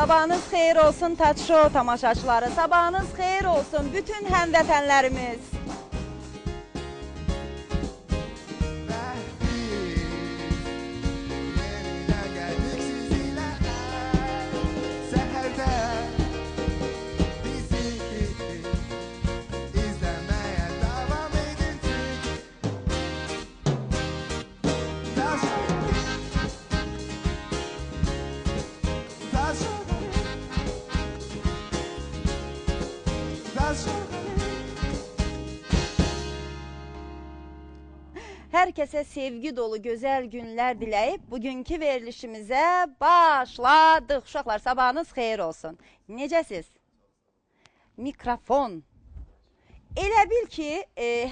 Sabahınız xeyir olsun Touch Show tamaşaçıları. Sabahınız xeyir olsun bütün həmvətənlərimiz. Hər kəsə sevgi dolu gözəl günlər diləyib bugünkü verilişimizə başladıq. Uşaqlar, sabahınız xeyir olsun. Necəsiz? Mikrofon. Elə bil ki,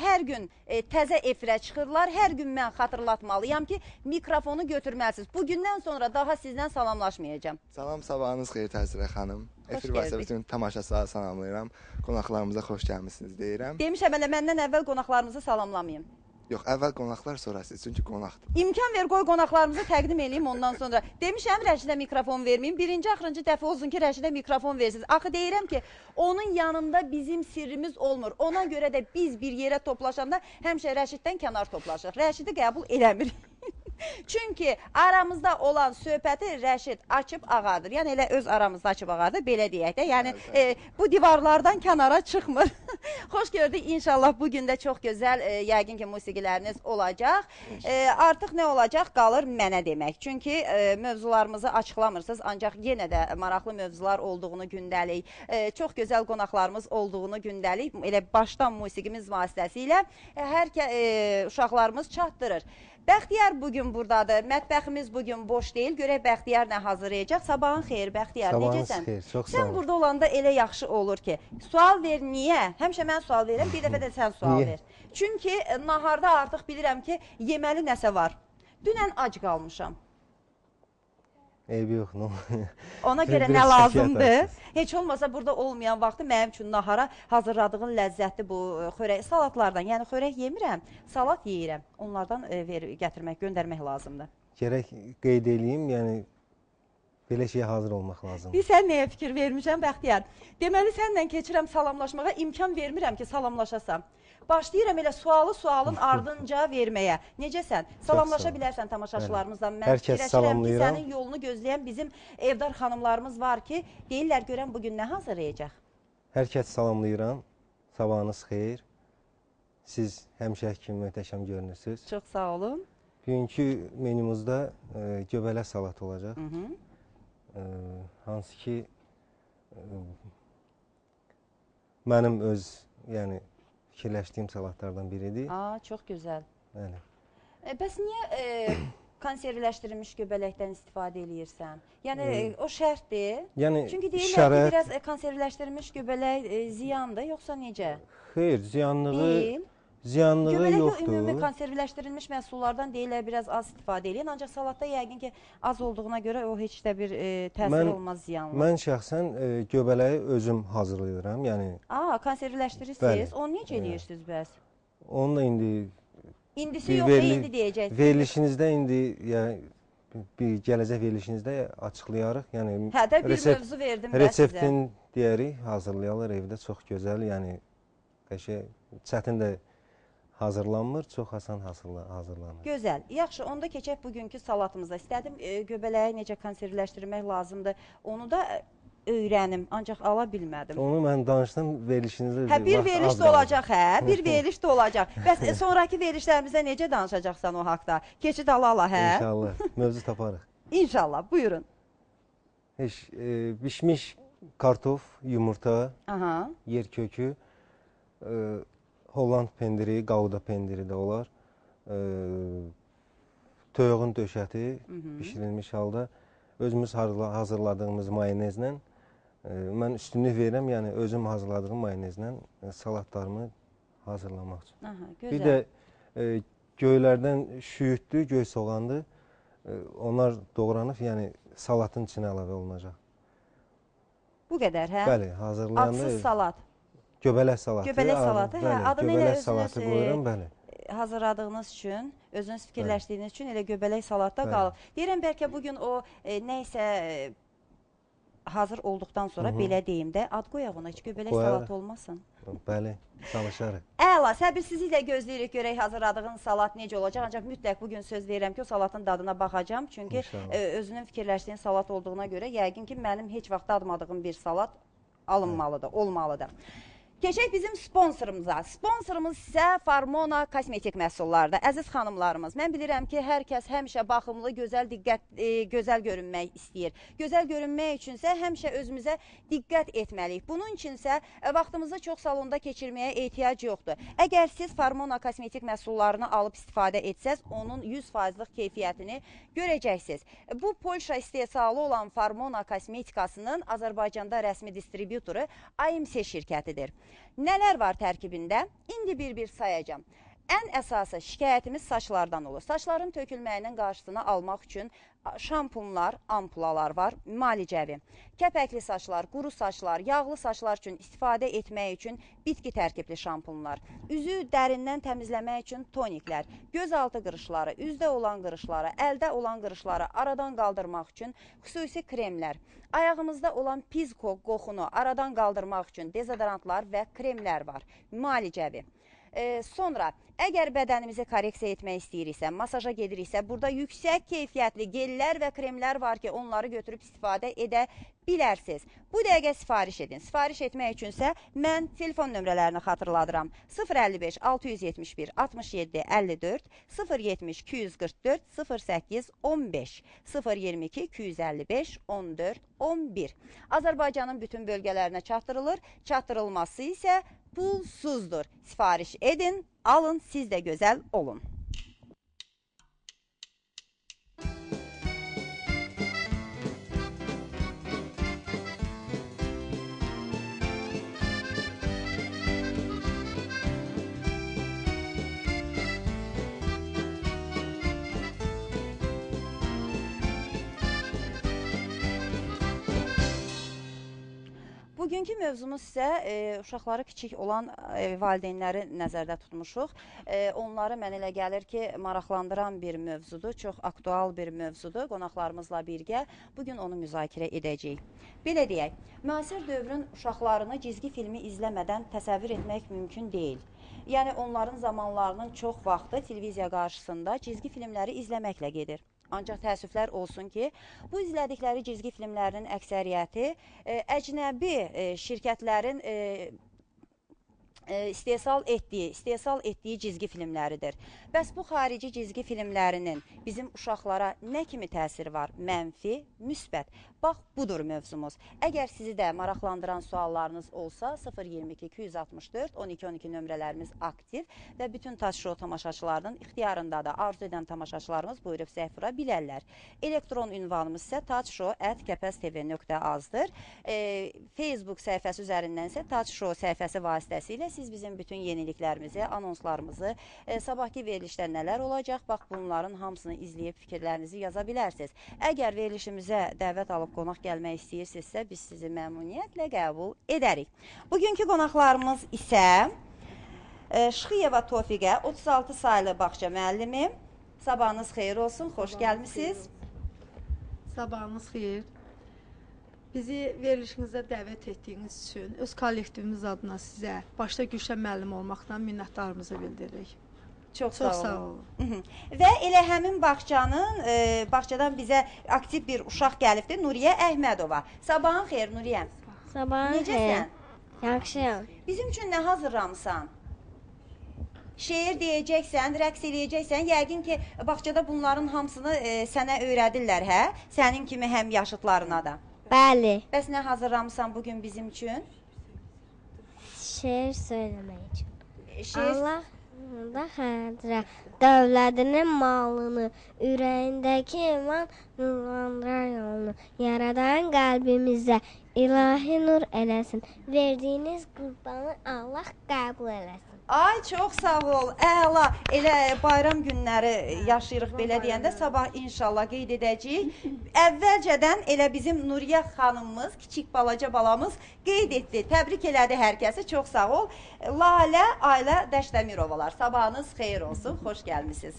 hər gün təzə efirə çıxırlar, hər gün mən xatırlatmalıyam ki, mikrofonu götürməlisiniz. Bugündən sonra daha sizdən salamlaşmayacağım. Salam, sabahınız xeyir Təsirə xanım. Efir varsa bütün tamaşaçıları salamlayıram. Qonaqlarımıza xoş gəlmişsiniz deyirəm. Demişəm, elə məndən əvvəl qonaqlarımızı salamlamayım. Yox, əvvəl qonaqlar, sonra siz, çünki qonaqdır. İmkan ver, qoy qonaqlarımızı təqdim edeyim ondan sonra. Demişəm, Rəşidə mikrofon verməyim. Birinci, axırıncı dəfə olsun ki, Rəşidə mikrofon versiniz. Axı deyirəm ki, onun yanında bizim sirrimiz olmur. Ona görə də biz bir yerə toplaşanda həmişə Rəşiddən kənar toplaşıq. Rəşidi qəbul eləmirik. Çünki aramızda olan söhbəti Rəşid açıb ağardır. Yəni elə öz aramızda açıb ağardır, belə deyək də. Yəni bu divarlardan kənara çıxmır. Xoş gördük. İnşallah bugün də çox gözəl, yəqin ki, musiqiləriniz olacaq. Artıq nə olacaq? Qalır mənə demək. Çünki mövzularımızı açıqlamırsınız, ancaq yenə də maraqlı mövzular olduğunu gündəlik, çox gözəl qonaqlarımız olduğunu gündəlik, elə başdan musiqimiz vasitəsilə uşaqlarımız çatdırır. Bəxtiyar bugün buradadır. Mətbəximiz bugün boş deyil. Görək Bəxtiyar nə hazırlayacaq. Sabahın xeyir, Bəxtiyar. Sabahınız xeyir, çox sağ olun. Sən burada olanda elə yaxşı olur ki, sual ver, niyə? Həmişə mən sual verirəm, bir dəfə də sən sual ver. Çünki naharda artıq bilirəm ki, yeməli nəsə var. Dünən ac qalmışam. Eybi yox, ona görə nə lazımdır? Heç olmasa burada olmayan vaxtı mənim üçün nahara hazırladığın ləzzətli bu xörək, salatlardan. Yəni xörək yemirəm, salat yeyirəm. Onlardan gətirmək, göndərmək lazımdır. Gərək qeyd edeyim, yəni belə şeyə hazır olmaq lazımdır. Bir sən nəyə fikir vermişəm, Bəxtiyar? Deməli, sənlə keçirəm salamlaşmağa, imkan vermirəm ki, salamlaşasam. Başlayıram elə sualın ardınca verməyə. Necəsən? Salamlaşa bilərsən tamaşaçılarımızla. Mən fikirləşirəm ki, sənin yolunu gözləyən bizim evdar xanımlarımız var ki, deyirlər görən bugün nə hazırlayacaq? Hər kəs salamlayıram. Sabahınız xeyir. Siz həmişə kimi möhtəşəm görünürsünüz. Çox sağ olun. Bugünkü menümüzdə göbələ salatı olacaq. Hansı ki, mənim öz, yəni, fikirləşdiyim salatlardan biridir. Çox gözəl. Bəli. Bəs niyə konservləşdirilmiş göbələkdən istifadə edirsən? Yəni, o şərtdir. Çünki deyirlər ki, biraz konservləşdirilmiş göbələk ziyandır, yoxsa necə? Xeyr, ziyanlığı yoxdur. Göbələk ümumi konservləşdirilmiş məhsullardan deyirlər, biraz az istifadə edin. Ancaq salatda yəqin ki, az olduğuna görə o heç də bir təsir olmaz ziyanlı. Mən şəxsən göbələyi özüm hazırlayıram. Konservləşdirirsiniz. Onu necə edirsiniz bəs? Onunla indi... İndisi yox, indi deyəcəksiniz. Verilişinizdə indi, gələcək verilişinizdə açıqlayarıq. Hə də bir mövzu verdim də sizə. Reseptin deyərik, hazırlayarlar evdə çox gözəl. Yəni, çətin də hazırlanmır, çox asan hazırlanır. Gözəl. Yaxşı, onda keçək bugünkü salatımıza. İstədim göbələyi necə konservləşdirmək lazımdır. Onu da öyrənim, ancaq ala bilmədim. Onu mən danışdım, verilişinizdə... Bir veriliş də olacaq, bir veriliş də olacaq. Bəs sonraki verilişlərimizdə necə danışacaqsan o haqda? Keçid ala, İnşallah, mövzu taparıq. İnşallah, buyurun. Bişmiş kartof, yumurta, yer kökü, Holland pendiri, Qauda pendiri də olar. Toyuğun döşəti bişirilmiş halda özümüz hazırladığımız mayonezlə mən üstünlük verirəm, yəni özüm hazırladığım mayonezlə salatlarımı hazırlamaq üçün. Bir də göylərdən şüyüddü, göy soğandı. Onlar doğranıb, yəni salatın içinə əlavə olunacaq. Bu qədər, hə? Bəli, hazırlayanda... Adsız salat. Göbələk salatı. Göbələk salatı, hə. Adını elə özünüz hazırladığınız üçün, özünüz fikirləşdiyiniz üçün elə göbələk salatda qalıb. Deyirəm, bəlkə bugün o nəysə hazır olduqdan sonra belə deyim də, ad qoyaq ona, heç göbələk Qoyarıq. salat olmasın. Bəli, çalışarıq. Əla, səbirsizliklə gözləyirik görək hazırladığın salat necə olacaq. Ancaq mütləq bugün söz verirəm ki, o salatın dadına baxacağam. Çünki özünün fikirləşdiyin salat olduğuna görə yəqin ki, mənim heç vaxt dadmadığım bir salat alınmalıdır, olmalıdır. Keçək bizim sponsorumuza. Sponsorumuz isə Farmona kosmetik məhsullardır. Əziz xanımlarımız, mən bilirəm ki, hər kəs həmişə baxımlı, gözəl görünmək istəyir. Gözəl görünmək üçünsə həmişə özümüzə diqqət etməliyik. Bunun üçünsə vaxtımızı çox salonda keçirməyə ehtiyac yoxdur. Əgər siz Farmona kosmetik məhsullarını alıb istifadə etsəz, onun 100%lıq keyfiyyətini görəcəksiniz. Bu Polşa istehsalı olan Farmona kosmetikasının Azərbaycanda rəsmi distributoru AMC şirkətidir. Nələr var tərkibində? İndi bir-bir sayacağım. Ən əsası şikayətimiz saçlardan olur. Saçların tökülməyinin qarşısını almaq üçün şampunlar, ampulalar var, müalicəvi. Kəpəkli saçlar, quru saçlar, yağlı saçlar üçün istifadə etmək üçün bitki tərkibli şampunlar. Üzü dərindən təmizləmək üçün toniklər, göz altı qırışları, üzdə olan qırışları, əldə olan qırışları aradan qaldırmaq üçün xüsusi kremlər. Ayağımızda olan pis qoxunu aradan qaldırmaq üçün dezodorantlar və kremlər var, müalicəvi. Sonra, əgər bədənimizi korreksiya etmək istəyiriksə, masaja gediriksə, burada yüksək keyfiyyətli gellər və kremlər var ki, onları götürüb istifadə edə bilərsiniz. Bu dəqiqə sifariş edin. Sifariş etmək üçünsə, mən telefon nömrələrini xatırladıram. 055 671 67 54, 070 244 08 15, 022 255 14 11. Azərbaycanın bütün bölgələrinə çatdırılır. Çatdırılması isə pulsuzdur. Sifariş edin, alın, siz də gözəl olun. Bugünkü mövzumuz isə uşaqları kiçik olan valideynləri nəzərdə tutmuşuq. Onları mən elə gəlir ki, maraqlandıran bir mövzudur, çox aktual bir mövzudur. Qonaqlarımızla birgə bugün onu müzakirə edəcəyik. Belə deyək, müasir dövrün uşaqlarını cizgi filmi izləmədən təsəvvür etmək mümkün deyil. Yəni onların zamanlarının çox vaxtı televiziya qarşısında cizgi filmləri izləməklə gedir. Ancaq təəssüflər olsun ki, bu izlədikləri cizgi filmlərinin əksəriyyəti əcnəbi şirkətlərin istehsal etdiyi cizgi filmləridir. Bəs bu xarici cizgi filmlərinin bizim uşaqlara nə kimi təsiri var? Mənfi, müsbət. Bax, budur mövzumuz. Əgər sizi də maraqlandıran suallarınız olsa, 022 264 12 12 nömrələrimiz aktiv və bütün Taç Show tamaşaçılarının ixtiyarındadır. Arzu edən tamaşaçılarımız buyurub zəng vura bilərlər. Elektron ünvanımız isə taçshow@kpstv.az-dır. Facebook səhifəsi üzərindən isə Taç Show səhifəsi vasitəsilə siz bizim bütün yeniliklərimizi, anonslarımızı, sabahki verilişdə nələr olacaq, bax bunların hamısını izləyib fikirlərinizi yaza bilərsiniz. Əgər verilişimizə dəvət alıb qonaq gəlmək istəyirsinizsə, biz sizi məmnuniyyətlə qəbul edərik. Bugünkü qonaqlarımız isə Şıxıyeva Tofiqə, 36 saylı bağça müəllimi. Sabahınız xeyir olsun, xoş gəlmisiniz. Sabahınız xeyir. Bizi verilişinizə dəvət etdiyiniz üçün öz kollektivimiz adına sizə başda Gülşən müəllim olmaqla minnətdarımızı bildiririk. Çox sağ olun. Və elə həmin bağçadan bizə aktiv bir uşaq gəlibdir, Nuriyə Əhmədova. Sabahın xeyir, Nuriyə. Sabahın xeyir. Yaxşıyam. Bizim üçün nə hazırlamısan? Şeir deyəcəksən, rəqs eləyəcəksən. Yəqin ki, bağçada bunların hamısını sənə öyrədirlər, hə? Sənin kimi həm yaşıtlarına da. Bəli. Bəs nə hazırlamısan bugün bizim üçün? Şeir söyləmək üçün. Şeir... Allah da xətrə, dövlətinin malını, ürəyindəki iman nurlandırar yolunu, yaradan qəlbimizə ilahi nur eləsin, verdiyiniz qurbanı Allah qəbul eləsin. Ay, çox sağ ol, əla. Elə bayram günləri yaşayırıq belə deyəndə sabah inşallah qeyd edəcəyik. Əvvəlcədən elə bizim Nuriyə xanımımız, kiçik balaca balamız qeyd etdi. Təbrik elədi hər kəsi, çox sağ ol. Lalə Ayla Dəşdəmirovalar, sabahınız xeyir olsun, xoş gəlmisiniz.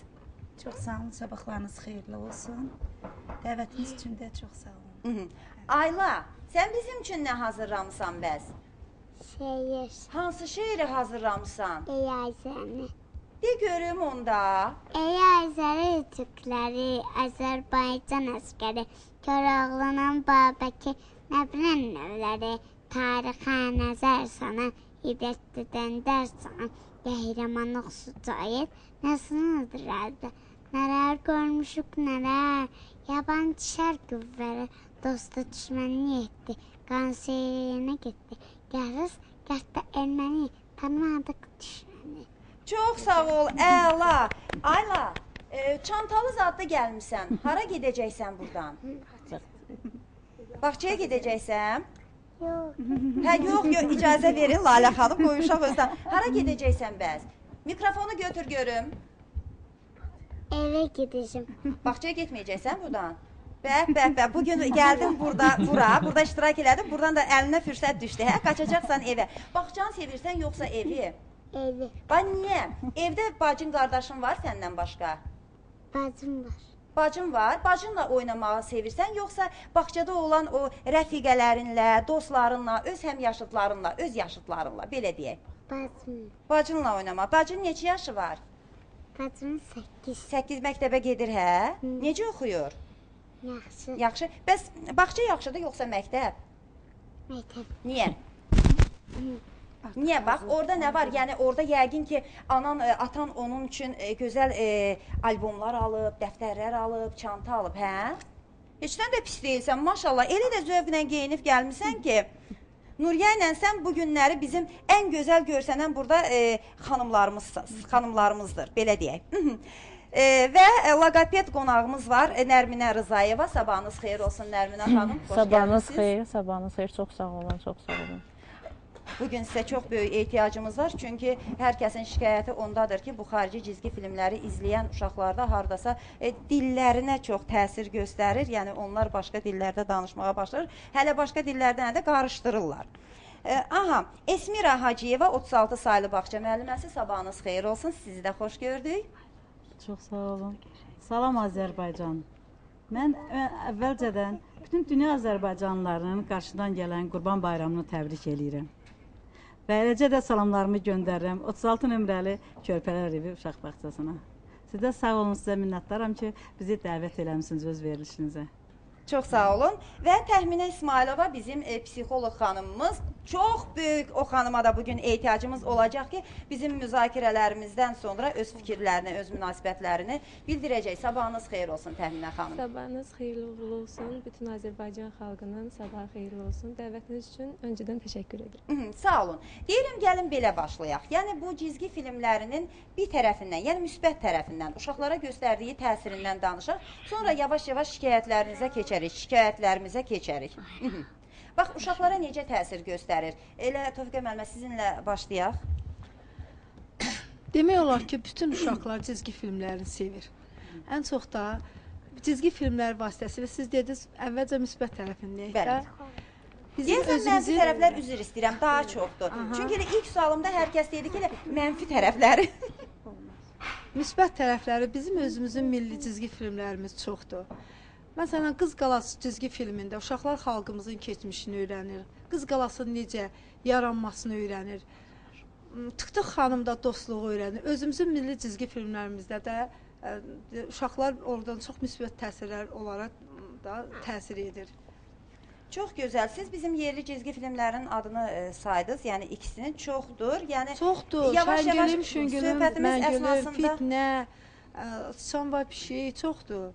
Çox sağ olun, sabahlarınız xeyirli olsun. Dəvətiniz üçün də çox sağ olun. Ayla, Sən bizim üçün nə hazırlamısan bəs? Şehir. Hansı şeiri hazırlamısan? Eyazəni. De görüm onda. Eyazəri Türkləri, Azərbaycan əskəri, Koroğlunun Babəki, nə bilən növləri, tarixə nəzər sana, İbrətlidən dərs sana, qəhrəmanlıq sucayet, nə sınırdır əldə, nələr görmüşük nələr, yabancı şər qüvvələri, dostu düşməni etdi, qan seyrinə getdi, gərız, gərdə erməni, tanımadıq düşməni. Çox sağ ol, əla. Ayla, çantalı zadda gəlmişsən. Hara gedəcəksən buradan? Bağçaya gedəcəksən? Yox, Hə, yox, icazə verin Lalə xanım, qoyuşaq özdən. Hara gedəcəksən bəs? Mikrofonu götür görüm. evə gedəcəm. Bağçaya getməyəcəksən buradan? Bəh, bugün gəldim burada iştirak elədim. Buradan da əlinə fürsət düşdü, hə? Qaçacaqsan evə. Bağçanı sevirsən yoxsa evi? Evi, Niyə? Evdə bacın, qardaşın var səndən başqa? bacım var. Bacın var. Bacınla oynamağı sevirsən, yoxsa bağçada olan o rəfiqələrinlə, dostlarınla, öz həmyaşıdlarınla, öz yaşıdlarınla, belə deyək. Bacım, Bacınla oynama. Bacın neçə yaşı var? bacım 8. 8 məktəbə gedir, hə? Necə oxuyur? Yaxşı, Yaxşı. Bəs bağça yaxşıdır yoxsa məktəb? məktəb. Niyə? Niyə? Bax, orada nə var? Yəni orada yəqin ki, atan onun üçün gözəl albomlar alıb, dəftərlər alıb, çanta alıb, hə? Heçdən də pis deyilsən, maşallah. Elə də zövqlə geyinib gəlmisən ki, Nuriyə ilə sən bu günləri bizim ən gözəl görsənən burada xanımlarımızdır, belə deyək. Və logoped qonağımız var, Nərminə Rızayeva. Sabahınız xeyir olsun Nərminə xanım. Sabahınız xeyir, sabahınız xeyir. Çox sağ olun, çox sağ olun. Bugün sizə çox böyük ehtiyacımız var. Çünki hər kəsin şikayəti ondadır ki, bu xarici cizgi filmləri izləyən uşaqlarda hardasa dillərinə çox təsir göstərir. Yəni onlar başqa dillərdə danışmağa başlayır. Hələ başqa dillərdən də qarışdırırlar. Esmira Hacıyeva 36 saylı bağça müəlliməsi. Sabahınız xeyir olsun. Sizi də xoş gördük. Çox sağ olun. Salam Azərbaycan. Mən əvvəlcədən bütün dünya Azərbaycanlılarının qarşıdan gələn Qurban Bayramını təbrik eləyirəm. Və eləcə də salamlarımı göndərirəm 36 nömrəli Körpələr evi uşaq bağçasına. Sizə sağ olun, sizə minnətdaram ki, bizi dəvət eləmisiniz öz verilişinizə. Çox sağ olun. Və Təxminə İsmailova bizim psixoloq xanımımız. Çox böyük o xanıma da bugün ehtiyacımız olacaq ki, bizim müzakirələrimizdən sonra öz fikirlərini, öz münasibətlərini bildirəcək. Sabahınız xeyir olsun Təxminə xanım. Sabahınız xeyirli uğurlu olsun. Bütün Azərbaycan xalqının sabahı xeyirli olsun. Dəvətiniz üçün öncədən təşəkkür edirəm. Sağ olun. Deyirəm, gəlin belə başlayaq. Yəni bu cizgi filmlərinin bir tərəfindən, yəni müsbət tərəfindən, uşaqlara göstərdiyi təsirindən danışaq. Sonra yavaş-yavaş şikayətlərimizə keçərik. Bax, uşaqlara necə təsir göstərir? Elə Tofiqə müəllimə, sizinlə başlayaq. Demək olar ki, bütün uşaqlar cizgi filmlərini sevir. Ən çox da cizgi filmlər vasitəsilə siz dediniz, əvvəlcə müsbət tərəfindəyik də. Deyəsən, mənfi tərəflər üzr istəyirəm, daha çoxdur. Çünki ilk sualımda hər kəs dedi ki, mənfi tərəfləri. Müsbət tərəfləri bizim özümüzün milli cizgi filmlərimiz çoxdur. Məsələn, Qız Qalası cizgi filmində uşaqlar xalqımızın keçmişini öyrənir. Qız Qalasının necə yaranmasını öyrənir. Tıktıq xanımda dostluğu öyrənir. Özümüzün milli cizgi filmlərimizdə də uşaqlar oradan çox müsbət təsirlər olaraq da təsir edir. Çox gözəl. Siz bizim yerli cizgi filmlərin adını saydınız, yəni ikisinin çoxdur. Yəni çoxdur. Yavaş-yavaş Şüngülüm, söhbətimiz Məngülüm, əsnasında Fitnə, Sıçan və Pişik çoxdur.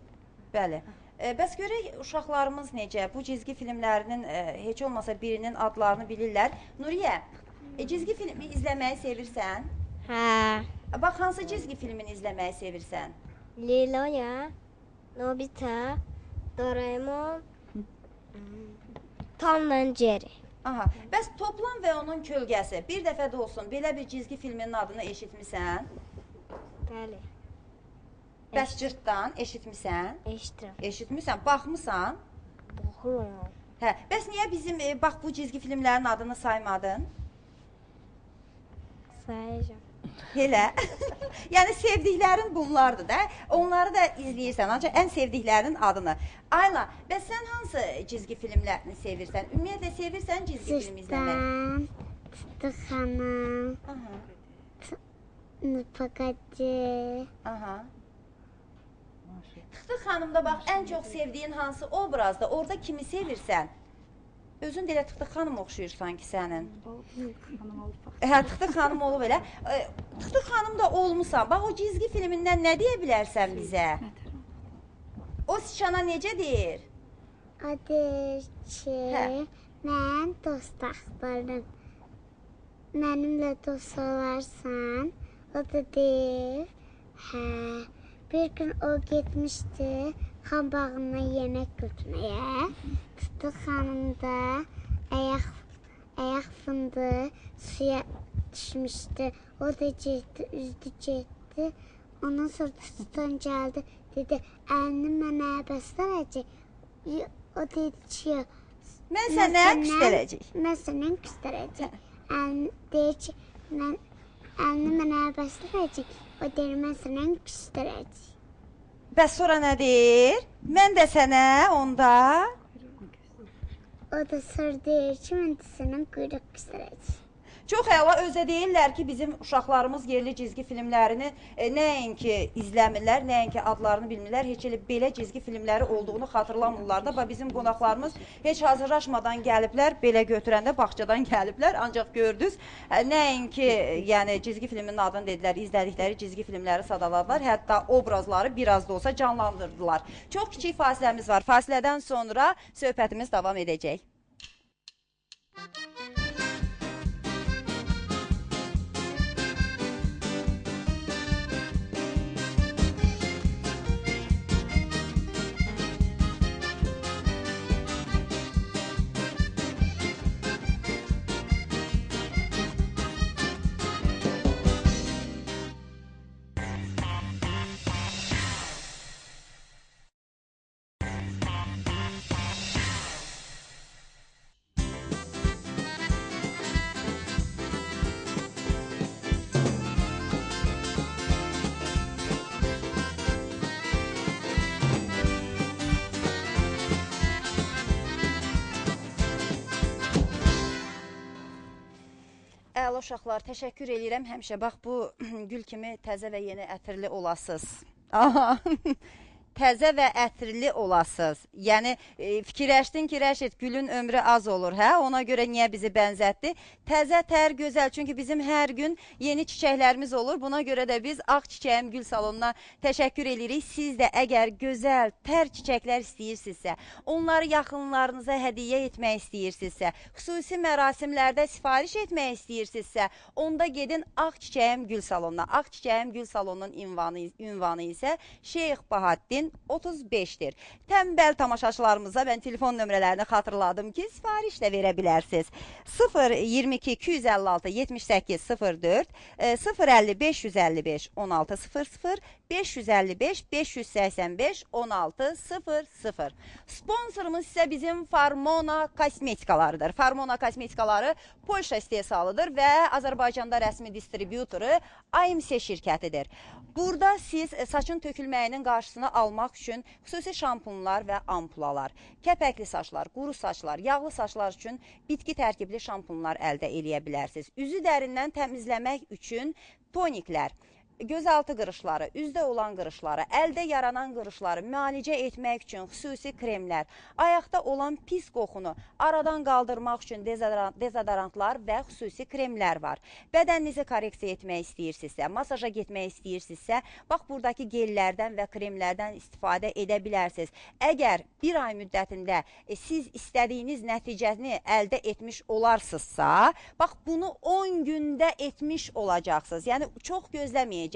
Bəli. Bəs görək uşaqlarımız necə? Bu cizgi filmlərinin heç olmasa birinin adlarını bilirlər. Nuriyə, cizgi filmi izləməyi sevirsən? Hə, Bax, hansı cizgi filmini izləməyi sevirsən? Liloya, Nobita, Doraemon, Tom and Jerry. Aha. Bəs Toplan və onun kölgəsi bir dəfə də olsun belə bir cizgi filminin adını eşitmisən? Bəli, Bəs Cırtdan eşitmisən? eşidirəm. Eşitmisən, baxmısan? Baxıram. Hə. Bəs niyə bizim bax bu cizgi filmlərin adını saymadın? Sayacağam. Elə. Yəni sevdiklərin bunlardır da. Onları da izləyirsən, ancaq ən sevdiklərinin adını. Ayla, bəs sən hansı cizgi filmlərini sevirsən? Ümumiyyətlə sevirsən cizgi film izləmək? Tutu Xanım, Nıpaqacı. Aha. Tıxtı xanımda bax, ən çox sevdiyin hansı obrazda? Orada kimi sevirsən? Özün də elə Tıxtı xanım oxşuyur sanki sənin. Hə, Tıxtı xanım olub elə. Tıxtı xanım da olmusan. Bax, o cizgi filmindən nə deyə bilərsən bizə? O siçana necə deyir? O deyir ki, mən dost axtarım. Mənimlə dost olarsan. O da deyir, hə. Bir gün o getmişdi xan bağına yemək götürməyə. Tıxtı xanım da ayaq fındığı suya düşmüşdü. O da getdi, üzdü getdi. Ondan sonra tutudan gəldi, dedi, əlini mənə bəstərəcək. O dedi ki, Mən sənə küstərəcək. Mən sənə küstərəcək. Deyir ki, əlini mənə bəstərəcək. O deyir, mən sənə küstərəcək. Bəs sonra nə deyir? Mən də sənə onda... O da sonra deyir ki, mən də sənə quyruq küstərəcək. Çox əla, özə deyirlər ki, bizim uşaqlarımız yerli cizgi filmlərini nəinki izləmirlər, nəinki adlarını bilmirlər, heç elə belə cizgi filmləri olduğunu xatırlamırlar da. Bizim qonaqlarımız heç hazırlaşmadan gəliblər, belə götürəndə bağçadan gəliblər, ancaq gördünüz, nəinki yəni, cizgi filminin adını dedilər, izlədikləri cizgi filmləri sadaladılar, hətta obrazları biraz da olsa canlandırdılar. Çox kiçik fasiləmiz var, fasilədən sonra söhbətimiz davam edəcək. Əla uşaqlar, təşəkkür edirəm. Həmişə bax bu gül kimi təzə və yeni ətirli olasınız. Aha. Təzə və ətirli olasınız. Yəni, fikirləşdin ki, Rəşid, gülün ömrü az olur, hə? Ona görə niyə bizi bənzətdi? Təzə, tər, gözəl. Çünki bizim hər gün yeni çiçəklərimiz olur. Buna görə də biz Ağ Çiçəyim Gül Salonuna təşəkkür edirik. Siz də əgər gözəl, tər çiçəklər istəyirsinizsə, onları yaxınlarınıza hədiyyə etmək istəyirsinizsə, xüsusi mərasimlərdə sifariş etmək istəyirsinizsə, onda gedin Ağ Çiçəyim Gül Salonuna. Ağ Çiçəyim Gül Salonunun ünvanı isə Şeyx Bahaddin 35-dir. Tənbəl tamaşaçılarımıza mən telefon nömrələrini xatırladım ki, sifariş də verə bilərsiniz. 022 256 78 04 050 555 16 00 555 585 16 00. Sponsorumuz isə bizim Farmona kosmetikalarıdır. Farmona kosmetikaları Polşa istehsalıdır və Azərbaycanda rəsmi distribütoru AMS şirkətidir. Burada siz saçın tökülməyinin qarşısını almaq üçün xüsusi şampunlar və ampulalar, kəpəkli saçlar, quru saçlar, yağlı saçlar üçün bitki tərkibli şampunlar əldə edə bilərsiniz. Üzü dərindən təmizləmək üçün toniklər, gözaltı qırışları, üzdə olan qırışları, əldə yaranan qırışları müalicə etmək üçün xüsusi kremlər, ayaqda olan pis qoxunu aradan qaldırmaq üçün dezodorantlar və xüsusi kremlər var. Bədəninizi korreksiya etmək istəyirsinizsə, masaja getmək istəyirsinizsə, bax, buradakı gellərdən və kremlərdən istifadə edə bilərsiniz. Əgər bir ay müddətində siz istədiyiniz nəticəni əldə etmiş olarsınızsa, bax, bunu 10 gündə etmiş olacaqsınız. Yəni, çox gözləməyəcəksiniz.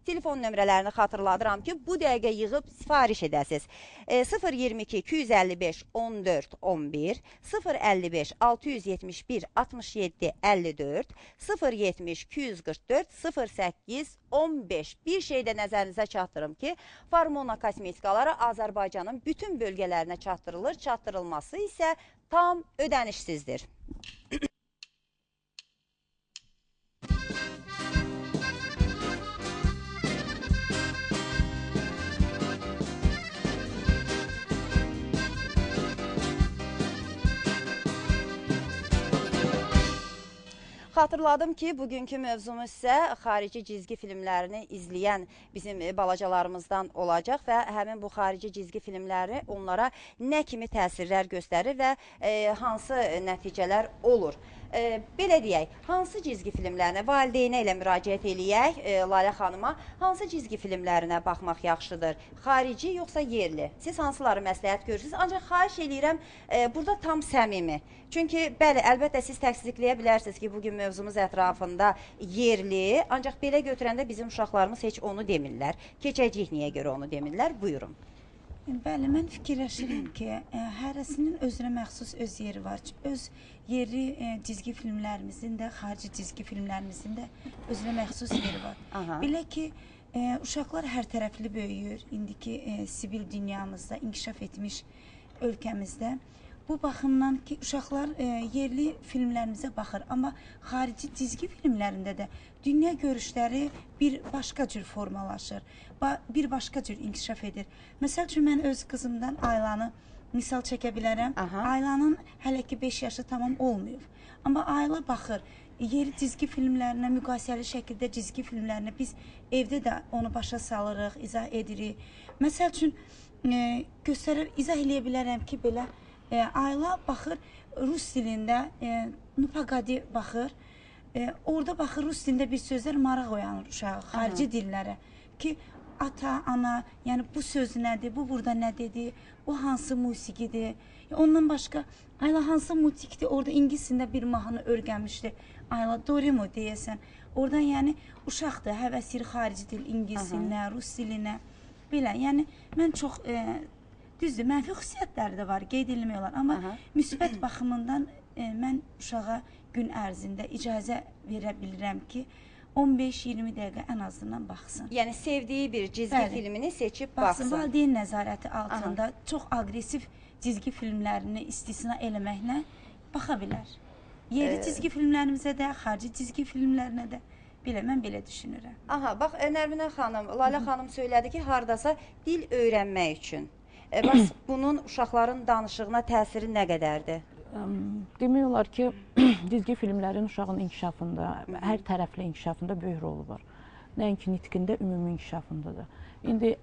Telefon nömrələrini xatırladıram ki, bu dəqiqə yığıb sifariş edəsiniz. 022 255 14 11 055 671 67 54 070 244 08 15. Bir şey də nəzərinizə çatdırım ki, Farmona kosmetikaları Azərbaycanın bütün bölgələrinə çatdırılır. Çatdırılması isə tam ödənişsizdir. Xatırladım ki, bugünkü mövzumuz isə xarici cizgi filmlərini izləyən bizim balacalarımızdan olacaq və həmin bu xarici cizgi filmləri onlara nə kimi təsirlər göstərir və hansı nəticələr olur. Belə deyək, hansı cizgi filmlərinə, valideynə ilə müraciət eləyək, Lalə xanıma, hansı cizgi filmlərinə baxmaq yaxşıdır? Xarici yoxsa yerli? Siz hansıları məsləhət görürsünüz? Ancaq xahiş eləyirəm, burada tam səmimi. Çünki, bəli, əlbəttə siz təksizləyə bilərsiniz ki, bugün mövzumuz ətrafında yerli, ancaq belə götürəndə bizim uşaqlarımız heç onu demirlər. Keçəcəyik niyə görə onu demirlər? Buyurun. Bəli, mən fikirləşirəm ki, hərəsinin özünə məxsus öz yeri var. Öz yerli cizgi filmlərimizin də, xarici cizgi filmlərimizin də özünə məxsus yeri var. Belə ki, uşaqlar hər tərəfli böyüyür. İndiki sivil dünyamızda, inkişaf etmiş ölkəmizdə. Bu baxımdan ki, uşaqlar yerli filmlərimizə baxır. Amma xarici cizgi filmlərində də dünya görüşləri bir başqa cür formalaşır. Bir başqa cür inkişaf edir. Məsəl üçün, mən öz qızımdan Aylanı misal çəkə bilərəm. Aylanın hələ ki 5 yaşı tamam olmayıb. Amma Ayla baxır. Yeri cizgi filmlərinə, müqayisəli şəkildə cizgi filmlərinə biz evdə də onu başa salırıq, izah edirik. Məsəl üçün, izah eləyə bilərəm ki, belə Ayla baxır rus dilində, Nupaqadi baxır. Orada baxır rus dilində bir sözlər maraq oyanır uşağı, xarici dillərə. Ki, ata, ana, yəni bu söz nədir, bu burada nə dedi, bu hansı musiqidir. Ondan başqa, Ayla hansı musikdir, orada ingilisində bir mahnı örgənmişdir. Ayla, Dorimo deyəsən. Oradan yəni uşaqdır, həvəsir xarici dil, ingilis dilinə, rus dilinə. Belə, yəni mən çox... Düzdür, mənfi xüsusiyyətləri də var, qeyd edilmək olar. Amma müsbət baxımından mən uşağa gün ərzində icazə verə bilirəm ki, 15-20 dəqiqə ən azından baxsın. Yəni, sevdiyi bir cizgi filmini seçib baxsın. Valideyn nəzarəti altında çox aqressiv cizgi filmlərini istisna eləməklə baxa bilər. Yerli cizgi filmlərimizə də, xarici cizgi filmlərinə də. Mən belə düşünürəm. Bax, Nərminə xanım, Lalə xanım söylədi ki, haradasa dil öyrənmək üçün. Bəs bunun uşaqların danışığına təsiri nə qədərdir? Demək olar ki, cizgi filmlərin uşağın inkişafında, hər tərəfli inkişafında böyük rolu var. Nəinki nitqində, ümumi inkişafında da. İndi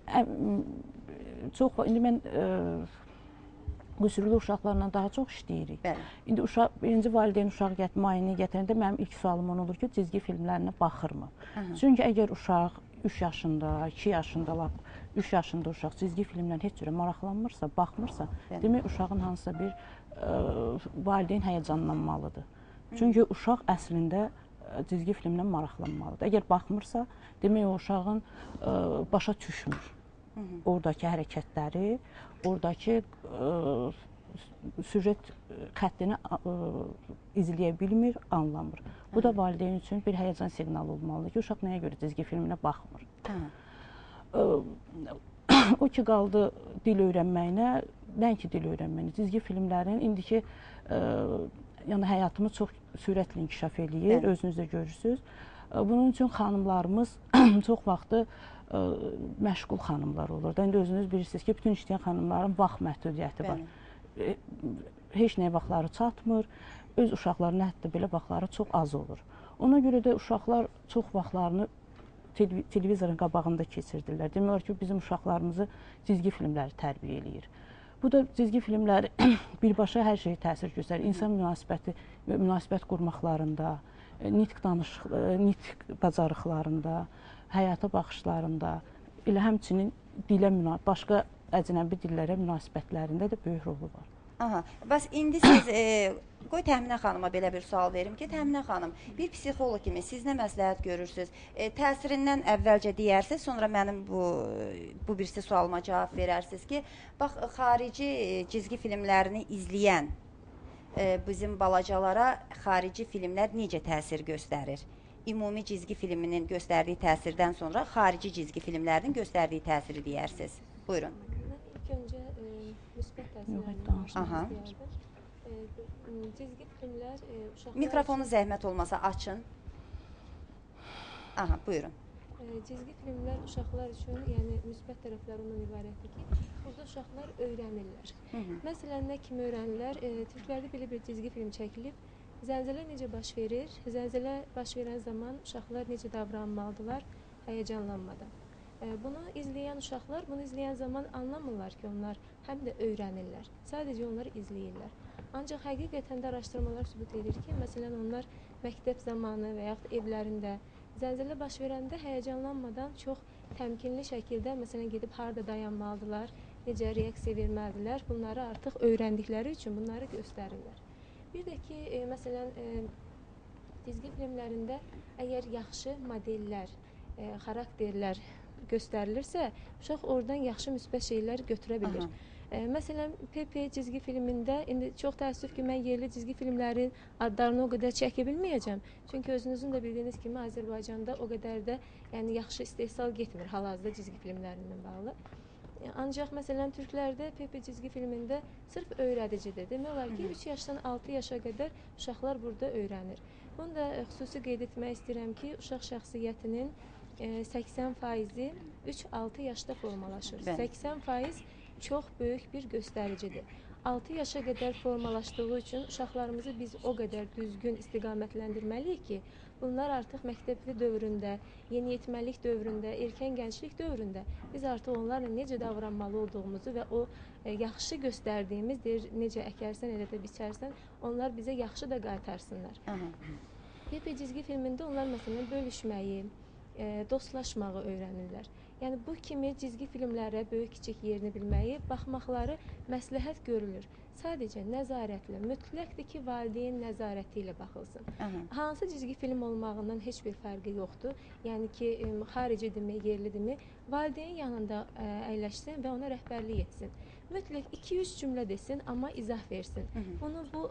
mən qüsurlu uşaqlarla daha çox işləyirik. İndi birinci valideyn uşaq müayinəyə gətirəndə mənim ilk sualım onu olur ki, cizgi filmlərinə baxırmı? Çünki əgər uşaq 3 yaşında, 2 yaşında, 3 yaşında uşaq cizgi filmlərlə heç cürə maraqlanmırsa, baxmırsa, demək uşağın hansısa bir valideyn həyəcanlanmalıdır. Çünki uşaq əslində cizgi filmlə maraqlanmalıdır. Əgər baxmırsa, demək o uşağın başa düşmür. Oradakı hərəkətləri, oradakı süjet xəttini izləyə bilmir, anlamır. Bu da valideyn üçün bir həyəcan siqnalı olmalıdır ki, uşaq nəyə görə cizgi filminə baxmır. O ki, qaldı dil öyrənməyinə, nəinki dil öyrənməyinə, cizgi filmlərin indiki həyatımız çox sürətlə inkişaf edir, özünüz də görürsünüz. Bunun üçün xanımlarımız çox vaxtı məşğul xanımlar olur. İndi özünüz bilirsiniz ki, bütün işləyən xanımların vaxt məhdudiyyəti var. Heç nəyə vaxtları çatmır, öz uşaqlarına hətta belə vaxtları çox az olur. Ona görə də uşaqlar çox vaxtlarını televizorun qabağında keçirdirlər. Demək olar ki, bizim uşaqlarımızı cizgi filmləri tərbiyə eləyir. Bu da cizgi filmləri birbaşa hər şeyə təsir göstərir. İnsan münasibət qurmaqlarında, nitq bacarıqlarında, həyata baxışlarında, elə həmçinin başqa əcnəbi dillərə münasibətlərində də böyük rolu var. Bəs indi siz, qoy Təminə xanıma belə bir sual verim ki, Təminə xanım, bir psixoloq kimi siz nə məsləhət görürsünüz? Təsirindən əvvəlcə deyərsiniz, sonra mənim bu birisi sualıma cavab verərsiniz ki, bax, xarici cizgi filmlərini izləyən bizim balacalara xarici filmlər necə təsir göstərir? Ümumi cizgi filminin göstərdiyi təsirdən sonra xarici cizgi filmlərinin göstərdiyi təsiri deyərsiniz. Buyurun. İlk öncə müsbət təsirlərini cizgi filmlər uşaqlar... Mikrofonu zəhmət olmasa açın. Buyurun. Cizgi filmlər uşaqlar üçün, yəni müsbət tərəfləri ondan ibarətdir ki, burada uşaqlar öyrənirlər. Məsələn, nə kimi öyrənirlər? Türklərdə belə bir cizgi film çəkilib, Zəlzələ necə baş verir? Zəlzələ baş verən zaman uşaqlar necə davranmalıdırlar? Həyəcanlanmadan. Bunu izləyən uşaqlar, bunu izləyən zaman anlamırlar ki, onlar həm də öyrənirlər. Sadəcə onlar izləyirlər. Ancaq həqiqətən də araşdırmalar sübut edir ki, məsələn, onlar məktəb zamanı və yaxud evlərində zəlzələ baş verəndə həyəcanlanmadan çox təmkinli şəkildə, məsələn, gedib harda dayanmalıdırlar, necə reaksiya verməlidirlər, bunları artıq öyrəndikləri üçün bunları göstərirlər. Bir də ki, məsələn, cizgi filmlərində əgər yaxşı modellər, xarakterlər göstərilirsə, uşaq oradan yaxşı müsbət şeylər götürə bilir. Məsələn, Pepe cizgi filmində, indi çox təəssüf ki, mən yerli cizgi filmlərin adlarını o qədər çəkə bilməyəcəm. Çünki özünüzün də bildiyiniz kimi Azərbaycanda o qədər də yaxşı istehsal getmir hal-hazırda cizgi filmlərindən bağlı. Ancaq məsələn, türklərdə Pepe cizgi filmində sırf öyrədicidir. Demək olar ki, 3 yaşdan 6 yaşa qədər uşaqlar burada öyrənir. Bunu da xüsusi qeyd etmək istəyirəm ki, uşaq şəxsiyyətinin 80%-i 3-6 yaşda formalaşır. 80% çox böyük bir göstəricidir. 6 yaşa qədər formalaşdığı üçün uşaqlarımızı biz o qədər düzgün istiqamətləndirməliyik ki, bunlar artıq məktəbli dövründə, yeniyetməlik dövründə, erkən gənclik dövründə biz artıq onlarla necə davranmalı olduğumuzu və o yaxşı göstərdiyimiz, necə əkərsən, elə də biçərsən, onlar bizə yaxşı da qaytarsınlar. Pepe cizgi filmində onlar məsələn bölüşməyi, dostlaşmağı öyrənirlər. Yəni bu kimi cizgi filmlərə böyük-kiçik yerini bilməyi, baxmaqları məsləhət görülür. Sadəcə nəzarətlə, mütləqdir ki, valideyn nəzarəti ilə baxılsın. Hansı cizgi film olmağından heç bir fərqi yoxdur. Yəni ki, xaricidirmi, yerlidirmi, valideyn yanında əyləşsin və ona rəhbərlik etsin. Mütləq 2-3 cümlə desin, amma izah versin. Bunu bu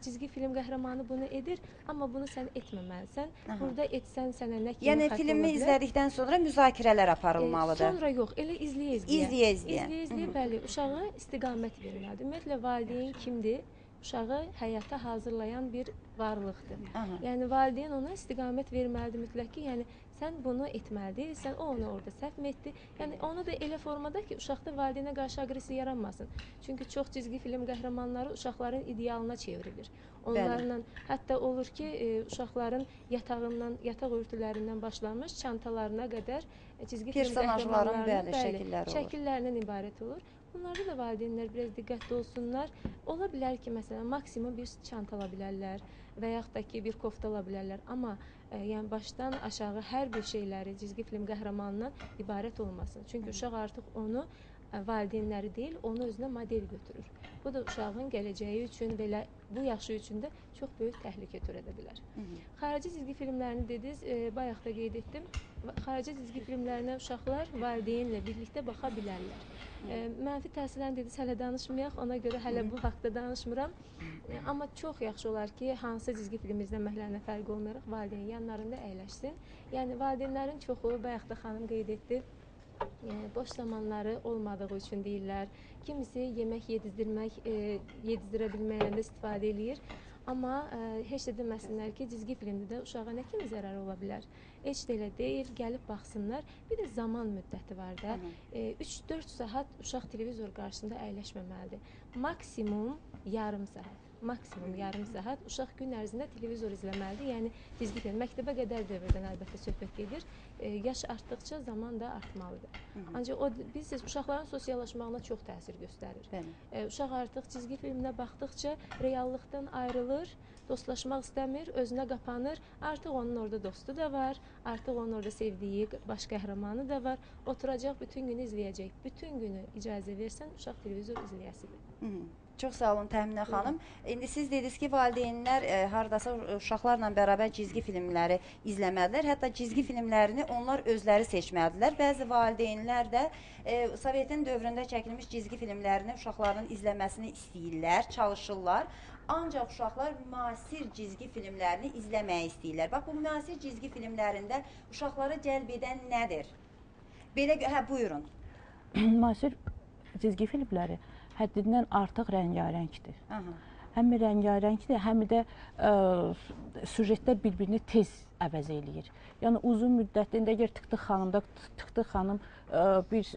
cizgi film qəhrəmanı bunu edir, amma bunu sən etməməlisən. Burada etsən sənə nə kimi yəni filmi izlədikdən sonra müzakirələr aparılmalıdır. Sonra yox, elə izləyə-izləyə, bəli, uşağa istiqamət verməlidir. Ümumiyyətlə valideyn kimdir? Uşağı həyata hazırlayan bir varlıqdır. Yəni valideyn ona istiqamət verməlidir mütləq ki, yəni sən bunu etməlidir, sən o onu orada səhv etdi. Yəni onu da elə formada ki, uşaqda valideynə qarşı aqressiya yaranmasın. Çünki çox cizgi film qəhrəmanları uşaqların idealına çevrilir. Onlarla hətta olur ki, uşaqların yatağından, yataq örtülərindən başlamış çantalarına qədər cizgi film qəhrəmanlarının şəkillərindən ibarət olur. Bunlarda da valideynlər biraz diqqətli olsunlar. Ola bilər ki, məsələn, maksimum bir çanta ala bilərlər və yaxud da ki, bir kofta ala bilərlər. Amma yəni başdan aşağı hər bir şeyləri cizgi film qəhrəmanından ibarət olmasın. Çünki uşaq artıq onu valideynləri deyil, onu özünə model götürür. Bu da uşağın gələcəyi üçün və bu yaşı üçün də çox böyük təhlükə törədə bilər. Xarici cizgi filmlərini dediniz, bayaq da qeyd etdim. Xarici cizgi filmlərinə uşaqlar valideynlə birlikdə baxa bilərlər. Mənfi təsirlərini dediniz, hələ danışmayaq, ona görə hələ bu haqda danışmıram. Amma çox yaxşı olar ki, hansı cizgi film izləməklərinə fərq olmayaraq valideyn yanlarında əyləşsin. Yəni valideynlərin çoxu, bayaq da xanım qeyd etdi, boş zamanları olmadığı üçün deyirlər. Kimisi yemək yedizdirə bilməyəndə istifadə edir. Amma heç də deməsinlər ki, cizgi filmdə də uşağa nə kimi zərər ola bilər? Heç də elə deyil, gəlib baxsınlar. Bir də zaman müddəti var da. 3-4 saat uşaq televizor qarşısında əyləşməməlidir. Maksimum yarım saat. Maksimum yarım saat uşaq gün ərzində televizor izləməlidir. Yəni cizgi film, məktəbə qədər dövrdən əlbəttə söhbət gedir. Yaş artdıqca zaman da artmalıdır. Ancaq o, bilirsiniz, uşaqların sosiallaşmağına çox təsir göstərir. Uşaq artıq cizgi filminə baxdıqca reallıqdan ayrılır, dostlaşmaq istəmir, özünə qapanır. Artıq onun orada dostu da var, artıq onun orada sevdiyi baş qəhrəmanı da var. Oturacaq, bütün günü izləyəcək. Bütün günü icazə versən, uşaq televizor izləyəsidir. Çox sağ olun Təminə xanım. İndi siz dediniz ki, valideynlər hardasa uşaqlarla bərabər cizgi filmləri izləməlidirlər. Hətta cizgi filmlərini onlar özləri seçməlidirlər. Bəzi valideynlər də Sovetin dövründə çəkilmiş cizgi filmlərini uşaqların izləməsini istəyirlər, çalışırlar. Ancaq uşaqlar müasir cizgi filmlərini izləməyi istəyirlər. Bax, bu müasir cizgi filmlərində uşaqları cəlb edən nədir? Belə, buyurun. Müasir cizgi filmləri həddindən artıq rəngarəngdir. Həm rəngarəngdir, həm də süjetlər bir-birini tez əvəz eləyir. Yəni uzun müddətində əgər Tıktıq xanım bir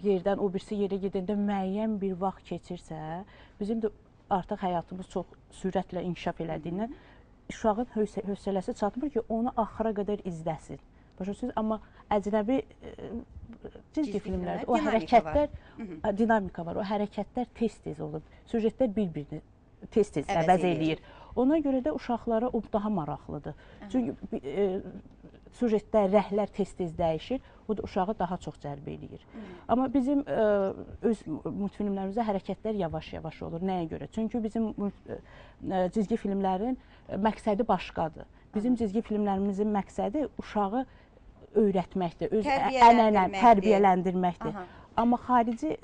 yerdən o birisi yerə gedəndə müəyyən bir vaxt keçirsə, bizim də artıq həyatımız çox sürətlə inkişaf elədiyindən uşağın hövsələsi çatmır ki, onu axıra qədər izləsin. Başa düşürsünüz? Amma əcnəbi cizgi filmlərdə o hərəkətlər, dinamika var, o hərəkətlər tez-tez olur. Süjetlər bir-birini tez-tez əvəz eləyir. Ona görə də uşaqlara o daha maraqlıdır. Çünki süjetdə rəhlər tez-tez dəyişir, o da uşağı daha çox cəlb eləyir. Amma bizim öz multfilmlərimizdə hərəkətlər yavaş-yavaş olur. Nəyə görə? Çünki bizim cizgi filmlərin məqsədi başqadır. Bizim cizgi filmlərimizin məqsədi uşağı öyrətməkdir, öz ənənə, tərbiyələndirməkdir. Amma xarici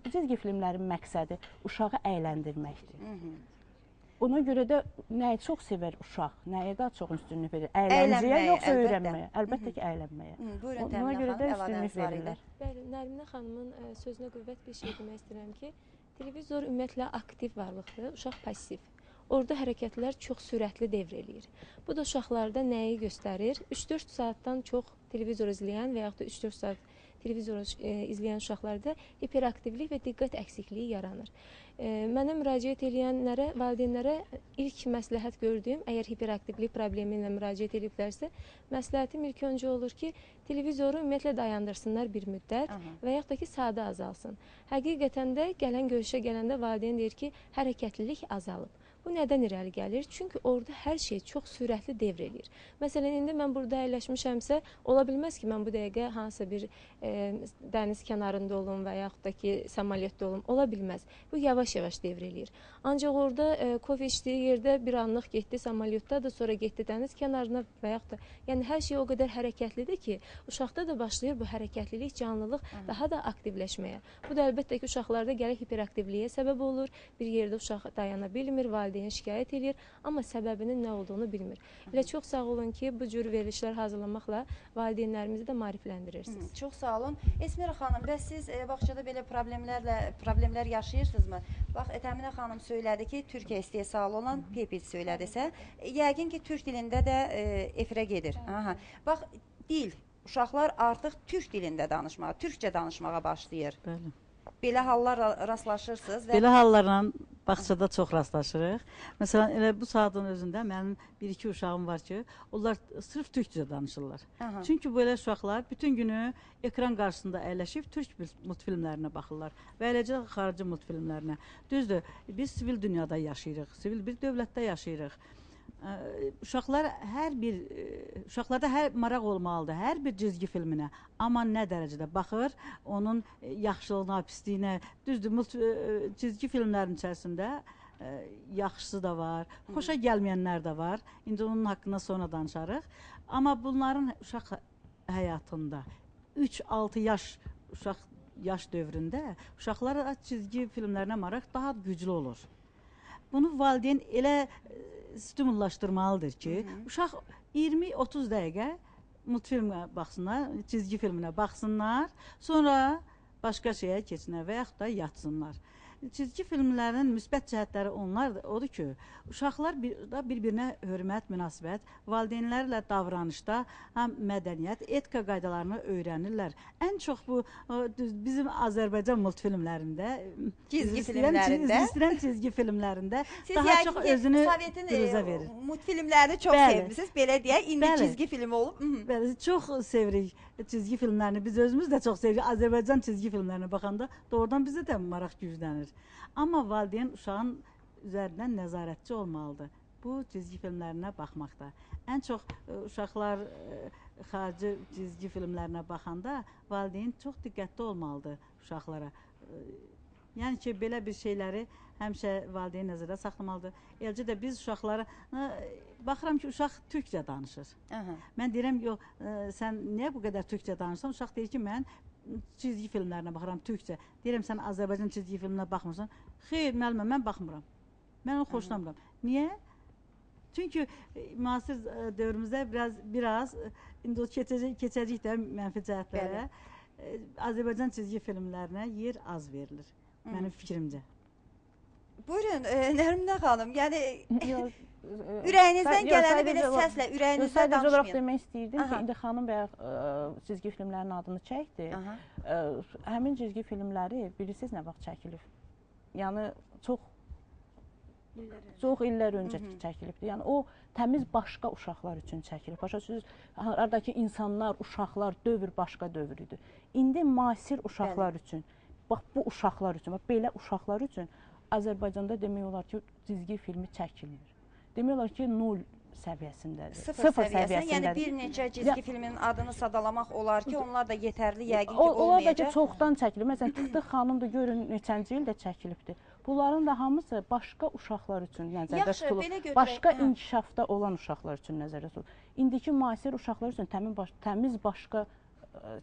cizgi filmlərin məqsədi uşağı əyləndirməkdir. Ona görə də nəyi çox sevər uşaq, nəyə daha çox üstünlük verir? Əyləncəyə, yoxsa öyrənməyə? Əlbəttə ki, əylənməyə. Ona görə də üstünlük verirlər. Bəli, Nərminə xanımın sözünə qüvvət bir şey demək istəyirəm ki, televizor ümumiyyətlə aktiv varlıqdır, uşaq pasiv. Orada hərəkətlər çox sürətli devr eləyir. Bu da uşaqlarda nəyi göstərir? 3-4 saatdan çox televizor izləyən və yaxud da 3-4 saat televizor izləyən uşaqlarda hiperaktivlik və diqqət əksikliyi yaranır. Mənə müraciət edənlərə, valideynlərə ilk məsləhət gördüyüm, əgər hiperaktivlik problemi ilə müraciət ediblərsə, məsləhətim ilk öncə olur ki, televizoru ümumiyyətlə dayandırsınlar bir müddət və yaxud da ki, sadə azalsın. Həqiqətən də görüşə gələndə valideyn deyir ki, hərəkətlilik azalıb. Bu nədən irəli gəlir? Çünki orada hər şey çox sürətli devr eləyir. Məsələn, indi mən burada əyləşmişəmsə, ola bilməz ki, mən bu dəqiqə hansısa bir dəniz kənarında olum və yaxud da ki, samolyotda olum. Ola bilməz. Bu yavaş-yavaş devr eləyir. Ancaq orada kofe içdiyi yerdə bir anlıq getdi samolyotda da, sonra getdi dəniz kənarına və yaxud da, yəni hər şey o qədər hərəkətlidir ki, uşaqda da başlayır bu hərəkətlilik, canlılıq daha da aktivləşməyə. Bu da əlbəttə ki, uşaqlarda gərək hiperaktivliyə səbəb olur. Bir yerdə uşaq dayana bilmir, valideyn şikayət edir, amma səbəbinin nə olduğunu bilmir. Elə çox sağ olun ki, bu cür verilişlər hazırlamaqla valideynlərimizi də maarifləndirirsiniz. Çox sağ olun. Esmira xanım, bəs siz bağçada belə problemlər yaşayırsınızmı? Bax, Təminə xanım söylədi ki, Türkiyə istehsalı olan PEPİD söylədisə, yəqin ki, türk dilində də efirə gedir. Bax, dil, uşaqlar artıq türk dilində danışmağa, türkcə danışmağa başlayır. Bəli. Belə hallar rastlaşırsınız. Belə hallarla bağçada çox rastlaşırıq. Məsələn, elə bu saatın özündə mənim 1-2 uşağım var ki, onlar sırf türkcə danışırlar. Çünki belə uşaqlar bütün günü ekran qarşısında əyləşib türk multfilmlərinə baxırlar və eləcə xarici multfilmlərinə. Düzdür, biz sivil dünyada yaşayırıq, sivil bir dövlətdə yaşayırıq. Uşaqlarda hər maraq olmalıdır, hər bir cizgi filminə. Amma nə dərəcədə baxır, onun yaxşılığına, pisliyinə. Düzdür, cizgi filmlərin içərisində yaxşısı da var, xoşa gəlməyənlər də var. İndi onun haqqında sonra danışarıq. Amma bunların uşaq həyatında 3-6 yaş dövründə uşaqlara cizgi filmlərinə maraq daha güclü olur. Bunu valideyn elə stimullaşdırmalıdır ki, uşaq 20-30 dəqiqə multfilmə baxsınlar, cizgi filminə baxsınlar, sonra başqa şeyə keçsinlər və yaxud da yatsınlar. Cizgi filmlərin müsbət cəhətləri odur ki, uşaqlar bir-birinə hörmət, münasibət, valideynlərlə davranışda həm mədəniyyət, etika qaydalarını öyrənirlər. Ən çox bu bizim Azərbaycan multfilmlərində, izləyirəm cizgi filmlərində daha çox özünü büruzə verir. Siz multfilmlərini çox sevmişsiniz, belə deyək, indi cizgi filmi olub. Bəli, çox sevirik cizgi filmlərini, biz özümüz də çox sevirik. Azərbaycan cizgi filmlərinə baxanda doğrudan bizə də maraq güclənir. Amma valideyn uşağın üzərindən nəzarətçi olmalıdır bu cizgi filmlərinə baxmaqda. Ən çox uşaqlar xarici cizgi filmlərinə baxanda valideyn çox diqqətli olmalıdır uşaqlara. Yəni ki, belə bir şeyləri həmişə valideyn nəzərdə saxlamalıdır. Eləcə də biz uşaqlara baxıram ki, uşaq türkcə danışır. Mən deyirəm, yox, sən niyə bu qədər türkcə danışırsan? Uşaq deyir ki, mən cizgi filmlərinə baxıram türkcə. Deyirəm, sən Azərbaycan cizgi filminə baxmırsan. Xeyr, müəllimə, mən baxmıram. Mən onu xoşlamıram. Niyə? Çünki müasir dövrümüzdə biraz indi keçəcək də mənfi cəhətlərə Azərbaycan cizgi filmlərinə yer az verilir. Mənim fikrimcə. Buyurun, Nərminə xanım, yəni ürəyinizdən gələni belə səslə, ürəyinizdən danışmayın. Sadəcə olaraq demək istəyirdim ki, indi xanım cizgi filmlərin adını çəkdi. Həmin cizgi filmləri bilirsiniz nə vaxt çəkilib? Yəni, çox Çox illər öncə çəkilibdir. Yəni o təmiz başqa uşaqlar üçün çəkilib. Başa düşürsünüz? Aradakı insanlar, uşaqlar, dövr başqa dövr idi. İndi müasir uşaqlar üçün, bax bu uşaqlar üçün, bax belə uşaqlar üçün Azərbaycanda demək olar ki, cizgi filmi çəkilmir. Demək olar ki, 0 səviyyəsindədir. Sıfır səviyyəsində. Yəni bir neçə cizgi filmin adını sadalamaq olar ki, onlar da yetərli yəqin ki, olmayacaq. Onlar da ki, çoxdan çəkilir. Məsələn, Tıxtıq xanım da görün neçənci ildə çəkilibdir. Bunların da hamısı başqa uşaqlar üçün nəzərdə tutulur. Başqa inkişafda olan uşaqlar üçün nəzərdə tutulur. İndiki müasir uşaqlar üçün təmiz başqa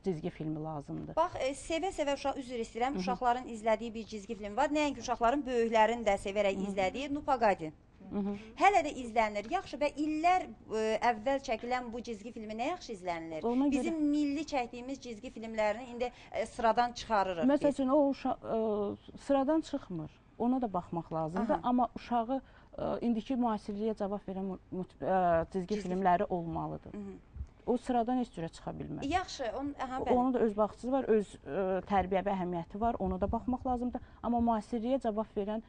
cizgi filmi lazımdır. Bax, sevə-sevə uşaq, üzr istəyirəm, uşaqların izlədiyi bir cizgi film var. Nəinki uşaqların, böyüklərin də sevərək izlədiyi Nu Paqadi. Hələ də izlənilir. Yaxşı, və illər əvvəl çəkilən bu cizgi filmi nə yaxşı izlənilir? Bizim milli çəkdiyimiz cizgi filmlərini indi sıradan çıxarırıq. Məsəl üçün, o sıradan çıxmır. Ona da baxmaq lazımdır. Amma uşağı indiki müasirliyə cavab verən cizgi filmləri olmalıdır. O sıradan heç cürə çıxa bilməz. Yaxşı, onun da öz baxıcısı var, öz tərbiyəvi əhəmiyyəti var, ona da baxmaq lazımdır. Amma müasirliyə cavab verən,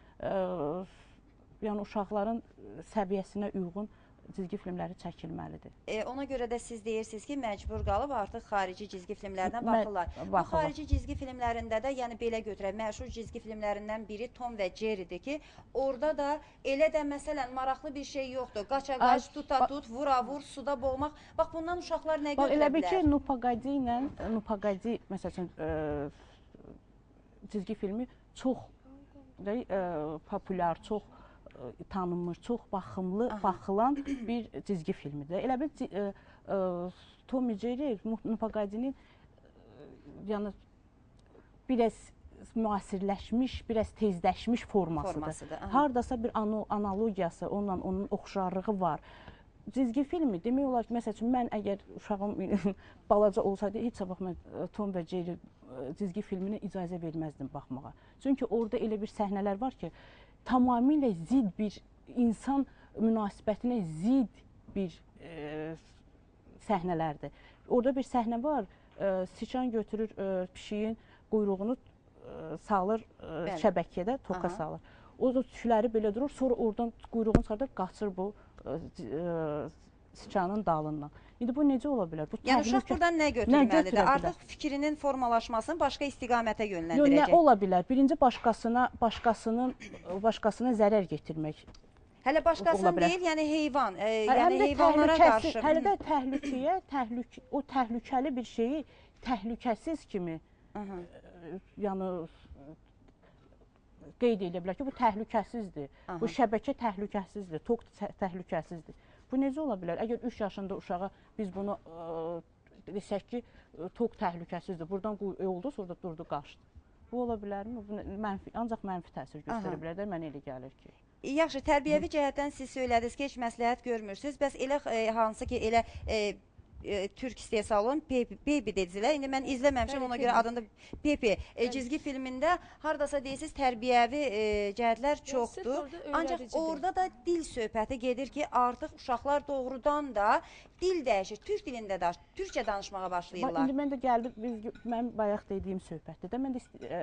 yəni uşaqların səviyyəsinə uyğun cizgi filmləri çəkilməlidir. Ona görə də siz deyirsiniz ki, məcbur qalıb artıq xarici cizgi filmlərinə baxırlar. Bu xarici cizgi filmlərində də, yəni belə götürək, məşhur cizgi filmlərindən biri Tom və Jerry'dir ki, orada da elə də məsələn maraqlı bir şey yoxdur. Qaça-qaç, tuta-tut, vura-vur, suda boğmaq. Bax, bundan uşaqlar nə götürə bilər? Elə bil ki, Nu Paqadi, məsəl üçün, cizgi filmi çox populyar, çox tanınmış, çox baxılan bir cizgi filmidir. Elə bil Tom və Jerry Nu Paqadinin yəni biraz müasirləşmiş, biraz tezləşmiş formasıdır. Hardasa bir analogiyası, onun oxşarlığı var. Cizgi filmi demək olar ki, məsəl üçün, mən əgər uşağım balaca olsaydı, heç sabah mən Tom və Jerry cizgi filminə icazə verməzdim baxmağa. Çünki orada elə bir səhnələr var ki, tamamilə zid bir insan münasibətinə zid bir səhnələrdir. Orada bir səhnə var, sıçan götürür pişiyin quyruğunu salır şəbəkədə, toka salır. O da tükləri belə durur, sonra oradan quyruğunu çıxardır, qaçır bu sıçanın dalından. İndi bu necə ola bilər? Yəni uşaq buradan nə götürməlidir? Artıq fikrinin formalaşmasını başqa istiqamətə yönləndirəcək. Nə ola bilər? Birinci başqasına zərər getirmək. Hələ başqasının deyil, yəni heyvan, yəni heyvanlara qarşı. Hələ də təhlükəyə, o təhlükəli bir şeyi təhlükəsiz kimi yəni qeyd edə bilər ki, bu təhlükəsizdir, bu şəbəkə təhlükəsizdir, tok təhlükəsizdir. Bu necə ola bilər? Əgər 3 yaşında uşağa biz bunu desək ki, tok təhlükəsizdir, buradan oldu, sonra durdu, qaçdı. Bu ola bilərmi? Ancaq mənfi təsir göstərə bilər də, mənə elə gəlir ki. Yaxşı, tərbiyəvi cəhətdən siz söylədiniz ki, heç məsləhət görmürsünüz. Bəs elə hansı ki, elə türk istehsalı olan Baby dedilər. İndi mən izləməmişəm, ona görə adında Pepe cizgi filmində hardasa deyirsiniz tərbiyəvi cəhətlər çoxdur. Ancaq orada da dil söhbəti gedir ki, artıq uşaqlar doğrudan da dil dəyişir. Türk dilində də, türkçə danışmağa başlayırlar. İndi mən də gəldim, mən bayaq dediyim söhbətdə də,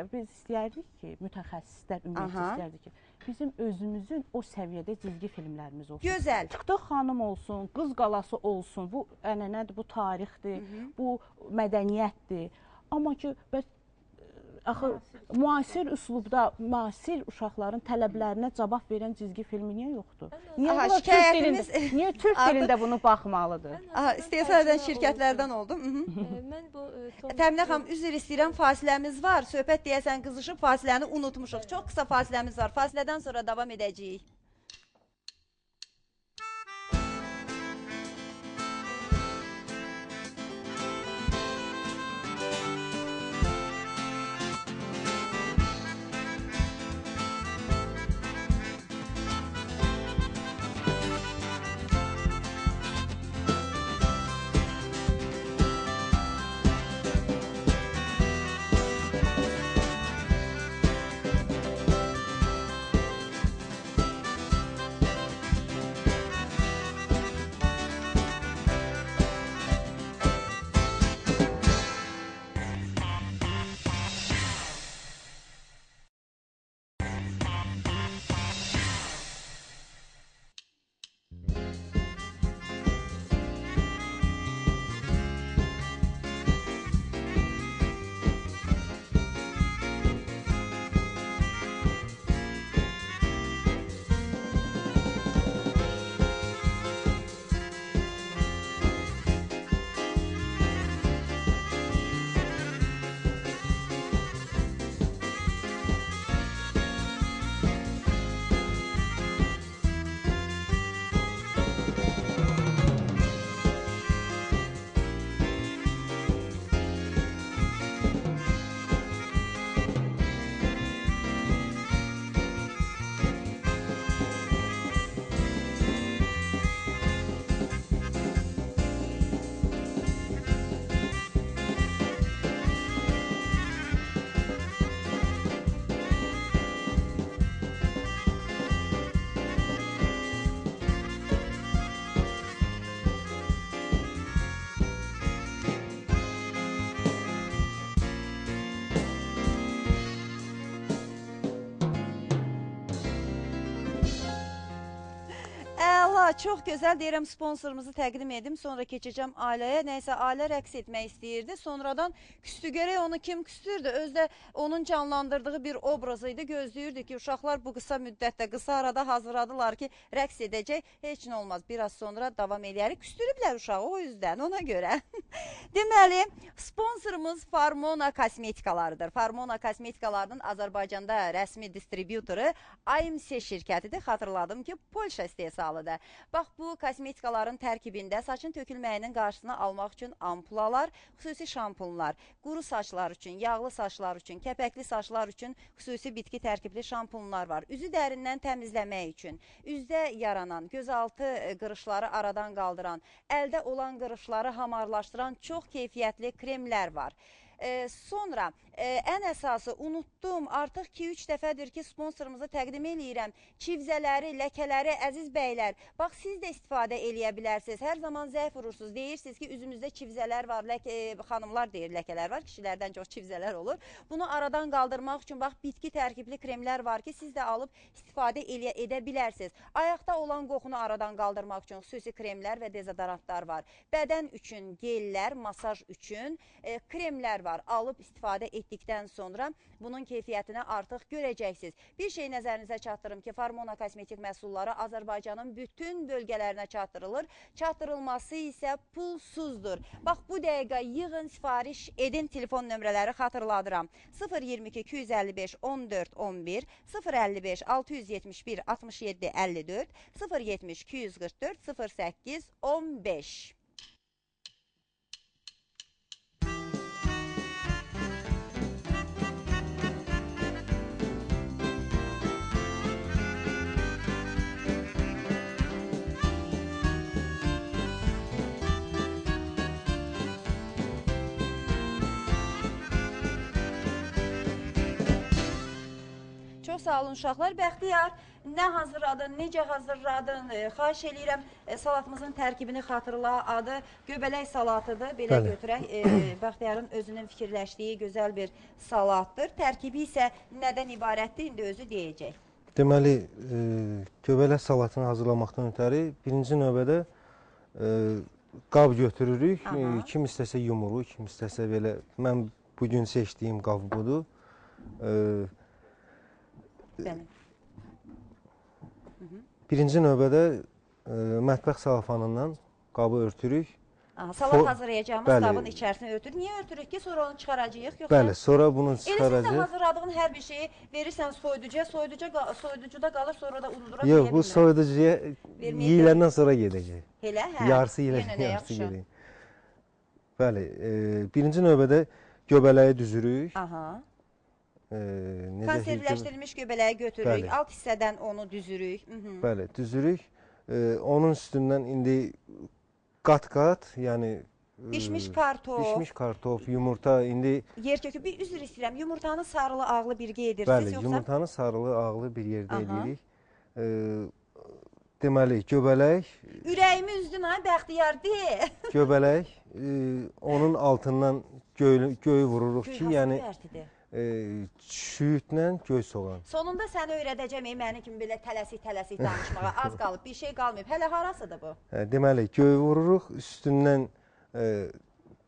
biz istəyərdik ki, mütəxəssislər ümumiyyətlə istəyərdik ki, bizim özümüzün o səviyyədə cizgi filmlərimiz olsun. Gözəl. Tıxtıq xanım olsun, Qız qalası olsun, bu ənənədir, bu tarixdir, bu mədəniyyətdir. Amma ki, axı, müasir üslubda, müasir uşaqların tələblərinə cavab verən cizgi filmi niyə yoxdur? Niyə türk dilində bunu baxmalıdır? İstehsal edən şirkətlərdən oldu. Təminə xanım, üzr istəyirəm, fasiləmiz var. Söhbət deyəsən qızışıb, fasiləni unutmuşuq. Çox qısa fasiləmiz var. Fasilədən sonra davam edəcəyik. çox gözəl deyirəm, sponsorumuzu təqdim edim, sonra keçəcəm ailəyə. Nəysə, ailə rəqs etmək istəyirdi. Sonradan küstü, görək onu kim küstürdü? Özdə onun canlandırdığı bir obraz idi. Gözləyirdi ki, uşaqlar bu qısa müddətdə, qısa arada hazırladılar ki, rəqs edəcək. Heç nə olmaz, biraz sonra davam eləyərik. Küstürüblər uşağı, o yüzdən, ona görə. Deməli, sponsorumuz Farmona kosmetikalarıdır. Farmona kosmetikalarının Azərbaycanda rəsmi distribütoru AMC şirkətidir. Xatırladım ki, Polşa istehsalıdır. Bax, bu kosmetikaların tərkibində saçın tökülməyinin qarşısını almaq üçün ampulalar, xüsusi şampunlar, quru saçlar üçün, yağlı saçlar üçün, kəpəkli saçlar üçün xüsusi bitki tərkibli şampunlar var. Üzü dərindən təmizləmək üçün, üzdə yaranan, gözaltı qırışları aradan qaldıran, əldə olan qırışları hamarlaşdıran çox keyfiyyətli kremlər var. Sonra ən əsası unutdum, artıq 2-3 dəfədir ki, sponsorumuzu təqdim eləyirəm. Çivzələri, ləkələri, əziz bəylər, bax, siz də istifadə eləyə bilərsiniz. Hər zaman zəif vurursunuz, deyirsiniz ki, üzümüzdə çivzələr var, xanımlar deyir ləkələr var, kişilərdən çox çivzələr olur. Bunu aradan qaldırmaq üçün, bax, bitki tərkibli kremlər var ki, siz də alıb istifadə edə bilərsiniz. Ayaqda olan qoxunu aradan qaldırmaq üçün xüsusi kremlər və dezodorantlar var. Bədən üçün gellər, masaj üçün kremlər var. Alıb istifadə etdikdən sonra bunun keyfiyyətini artıq görəcəksiniz. Bir şey nəzərinizə çatdırım ki, Farmona kosmetik məhsulları Azərbaycanın bütün bölgələrinə çatdırılır. Çatdırılması isə pulsuzdur. Bax, bu dəqiqə yığın, sifariş edin, telefon nömrələri xatırladıram. 022 255 14 11, 055 671 67 54, 070 244 08 15. Çox sağ olun uşaqlar. Bəxtiyar, nə hazırladın, necə hazırladın? Xahiş eləyirəm, salatımızın tərkibini xatırla, adı göbələk salatıdır. Belə götürək, Bəxtiyarın özünün fikirləşdiyi gözəl bir salatdır. Tərkibi isə nədən ibarətdir, indi özü deyəcək. Deməli, göbələk salatını hazırlamaqdan ötəri birinci növbədə qab götürürük. Kim istəsə yumuruq, kim istəsə belə. Mən bugün seçdiyim qab budur. Birinci növbədə mətbəx salafanından qabı örtürük. Salat hazırlayacağımız qabın içərisini örtürük. Niyə örtürük ki, sonra onu çıxaracağıq? Bəli, sonra bunu çıxaracağıq. Elə sən də hazırladığın hər bir şeyi verirsən soyuducuya, soyuducuda qalır, sonra da ududura bilmirəm. Yox, bu soyuducuya yiyiləndən sonra gedəcək. Elə, hə? Yarısı yiyilən, yarısı gedəcək. Bəli, birinci növbədə göbələyi düzürük. Konservləşdirilmiş göbələyi götürürük, alt hissədən onu düzürük. Bəli, düzürük. Onun üstündən indi qat-qat, yəni bişmiş kartof, yumurta, indi yer kökü, bir üzr istəyirəm, yumurtanı sarılı, ağlı birgə edirsiniz, yoxsa? Bəli, yumurtanı sarılı, ağlı bir yerdə edirik. Deməli, göbələk... Ürəyimi üzdün, ay Bəxtiyar, de! Göbələk, onun altından göyü vururuq ki, yəni... Şüyütlə göy soğan. Sonunda səni öyrədəcəm, məni kimi belə tələsik danışmağa, az qalıb, bir şey qalmayıb. Hələ harasıdır bu? Deməli, göy vururuq, üstündən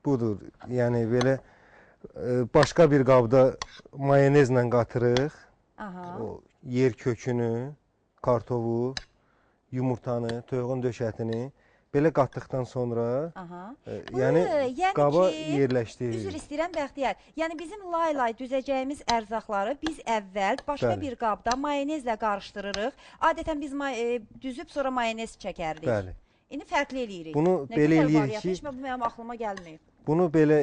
budur, yəni belə başqa bir qabda mayonezlə qatırıq, yer kökünü, kartovu, yumurtanı, toyuğun döşətini, belə qatdıqdan sonra yəni qaba yerləşdiririk. Üzr istəyirəm Bəxtiyar, yəni bizim lay-lay düzəcəyimiz ərzaqları biz əvvəl başqa bir qabda mayonezlə qarışdırırıq. Adətən biz düzüb sonra mayonez çəkərdik. Bəli. İndi fərqli eləyirik. Bunu belə eləyirik ki... Bu mənim axlıma gəlməyib. Bunu belə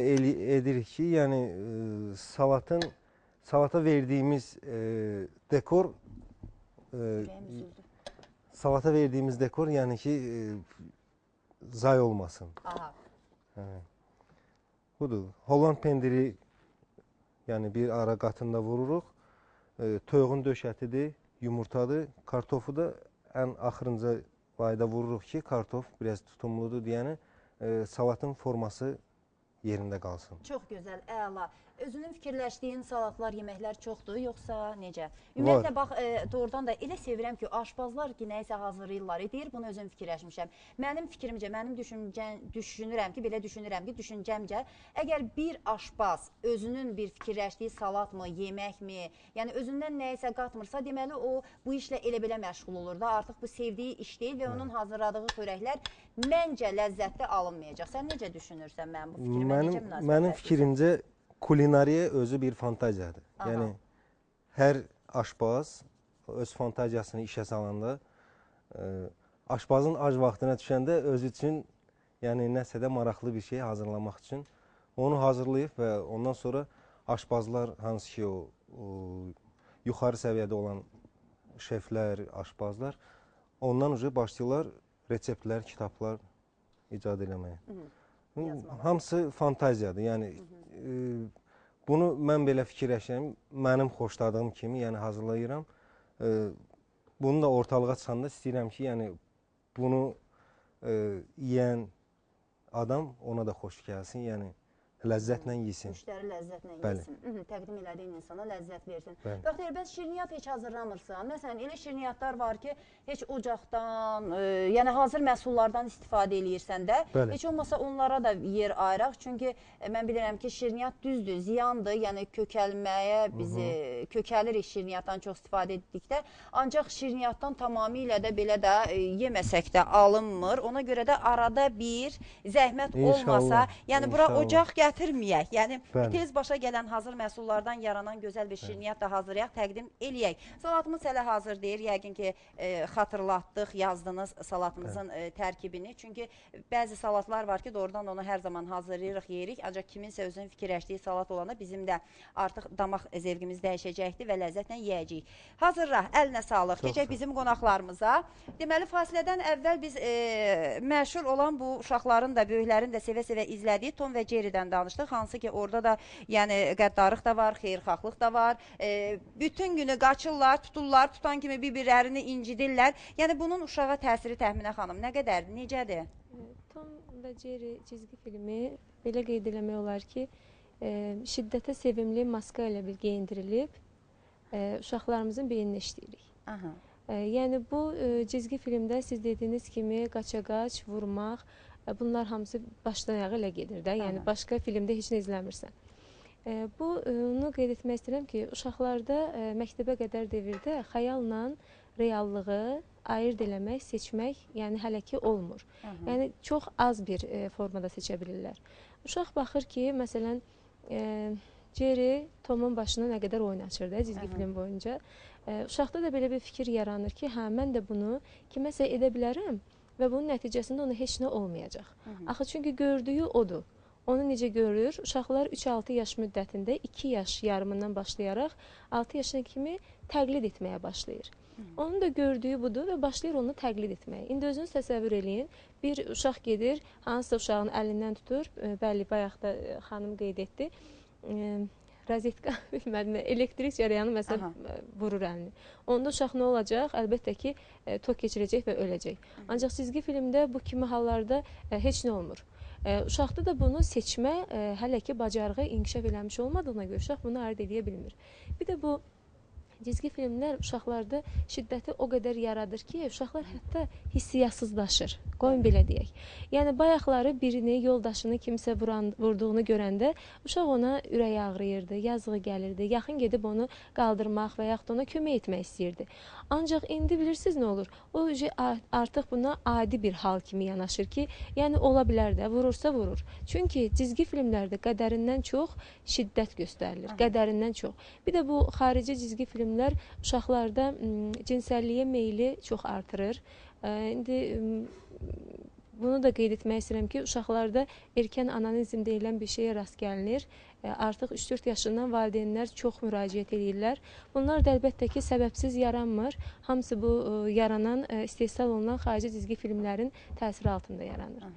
edirik ki, yəni salata verdiyimiz dekor yəni ki zay olmasın. Budur. Holland pendiri yəni bir ara qatında vururuq. Toyuğun döşətidir, yumurtadır. Kartofu da ən axırıncı layda vururuq ki, kartof biraz tutumludur deyəni salatın forması yerində qalsın. Çox gözəl, əla. Özünün fikirləşdiyin salatlar, yeməklər çoxdur, yoxsa necə? Ümumiyyətlə, bax, doğrudan da elə sevirəm ki, aşpazlar ki, nəyisə hazırlayırlar, deyir, bunu özüm fikirləşmişəm. Mənim fikrimcə, mənim düşünürəm ki, belə düşünürəm ki, düşüncəmcə, əgər bir aşpaz özünün bir fikirləşdiyi salatmı, yeməkmi, yəni özündən nəyisə qatmırsa, deməli, o bu işlə elə-belə məşğul olur da, artıq bu sevdiyi iş deyil və onun hazırladığı xörəklər məncə ləzzətli alınmayacaq. Sən necə düşünürsən mənim bu fikrimə? Necə münasibət? Mənim fikrimcə, kulinariya özü bir fantaziyadır. Yəni, hər aşpaz öz fantaziyasını işə salanda, aşpazın ac vaxtına düşəndə özü üçün nəsə də maraqlı bir şey hazırlamaq üçün onu hazırlayıb və ondan sonra aşpazlar, hansı ki, yuxarı səviyyədə olan şeflər, aşpazlar, ondan başlayırlar reseptlər, kitablar icad eləməyə. Hamısı fantaziyadır. Yəni, bunu mən belə fikirləşirəm, mənim xoşladığım kimi hazırlayıram. Bunu da ortalığa çıxanda istəyirəm ki, bunu yiyən adam ona da xoş gəlsin, ləzzətlə yesin. Müştəri ləzzətlə yesin. Təqdim elədiyin insana ləzzət versin. Bəxtiyar, bəs şirniyyat heç hazırlamırsan. Məsələn, elə şirniyyatlar var ki, heç ocaqdan, yəni hazır məhsullardan istifadə eləyirsən də. Heç olmasa onlara da yer ayıraq. Çünki mən bilirəm ki, şirniyyat düzdür, ziyandır. Yəni kökəlməyə bizi, kökəlirik şirniyyatdan çox istifadə etdikdə. Ancaq şirniyyatdan tamamilə də belə də yeməsək də alınmır. Ona görə də arada bir zəhmət olmasa, yəni bura ocaq gətirməyək. Yəni, tez başa gələn hazır məhsullardan yaranan gözəl bir şirniyyat da hazırlayaq, təqdim eləyək. Salatımız hələ hazır deyir. Yəqin ki, xatırlatdıq, yazdınız salatımızın tərkibini. Çünki bəzi salatlar var ki, doğrudan onu hər zaman hazırlayırıq, yeyirik. Ancaq kiminsə özünün fikirləşdiyi salat olanda bizim də artıq damaq zevqimiz dəyişəcəkdir və ləzzətlə yeyəcəyik. Hazırla, əlinə sağlıq. Keçək bizim qonaqlarımıza. Deməli, fasilədən əvvəl biz məşhur olan bu uşaqların da, böyüklərin də sevə-sevə izlədiyi Tom və Jerry'dən danışdıq. Hansı ki, orada da qəddarlıq da var, xeyirxahlıq da var. Bütün günü qaçırlar, tuturlar, tutan kimi bir-birlərini incidirlər. Yəni, bunun uşağa təsiri Təxminə xanım nə qədərdir, necədir? Tom və Jerry cizgi filmi belə qeyd eləmək olar ki, şiddətə sevimli maska ilə bir geyindirilib, uşaqlarımızın beyninə işləyirik. Yəni, bu cizgi filmdə siz dediyiniz kimi qaça-qaç, vurmaq, bunlar hamısı başdan ayağı ilə gedir də, yəni başqa filmdə heç nə izləmirsən. Bunu qeyd etmək istəyirəm ki, uşaqlarda məktəbə qədər devirdə xəyalla reallığı ayırt eləmək, seçmək, yəni hələ ki olmur. Yəni, çox az bir formada seçə bilirlər. Uşaq baxır ki, məsələn, Jerry Tomun başına nə qədər oyun açır da, cizgi film boyunca. Uşaqda da belə bir fikir yaranır ki, hə, mən də bunu kiməsə edə bilərəm və bunun nəticəsində ona heç nə olmayacaq. Axı, çünki gördüyü odur. Onu necə görür? Uşaqlar 3-6 yaş müddətində 2 yaş yarımından başlayaraq 6 yaşına kimi təqlid etməyə başlayır. Onun da gördüyü budur və başlayır onu təqlid etməyə. İndi özünüz təsəvvür eləyin, bir uşaq gedir, hansısa uşağın əlindən tutur, bəli, bayaq da xanım qeyd etdi, rozetka, bilmədim, elektrik cərəyanı məsələn vurur əlini. Onda uşaq nə olacaq? Əlbəttə ki, tok keçirəcək və öləcək. Ancaq cizgi filmdə bu kimi hallarda heç nə olmur. Uşaqda da bunu seçmə hələ ki bacarığı inkişaf eləmiş olmadığına görə uşaq bunu ayırt edə bilmir. Bir də bu cizgi filmlər uşaqlarda şiddəti o qədər yaradır ki, uşaqlar hətta hissiyatsızlaşır. Qoyun belə deyək. Yəni, bayaqları birini, yoldaşını kimsə vurduğunu görəndə uşaq ona ürək ağrıyırdı, yazığı gəlirdi, yaxın gedib onu qaldırmaq və yaxud ona kömək etmək istəyirdi. Ancaq indi bilirsiniz nə olur? O artıq buna adi bir hal kimi yanaşır ki, yəni ola bilər də, vurursa vurur. Çünki cizgi filmlərdə qədərindən çox şiddət göstərilir, qədərindən çox. Bir də bu xarici cizgi filmlər uşaqlarda cinsəlliyə meyli çox artırır. İndi bunu da qeyd etmək istəyirəm ki, uşaqlarda erkən anonizm deyilən bir şeyə rast gəlinir. Artıq 3-4 yaşından valideynlər çox müraciət edirlər. Bunlar da əlbəttə ki, səbəbsiz yaranmır. Hamısı bu yaranan, istehsal olunan xarici cizgi filmlərin təsiri altında yaranır.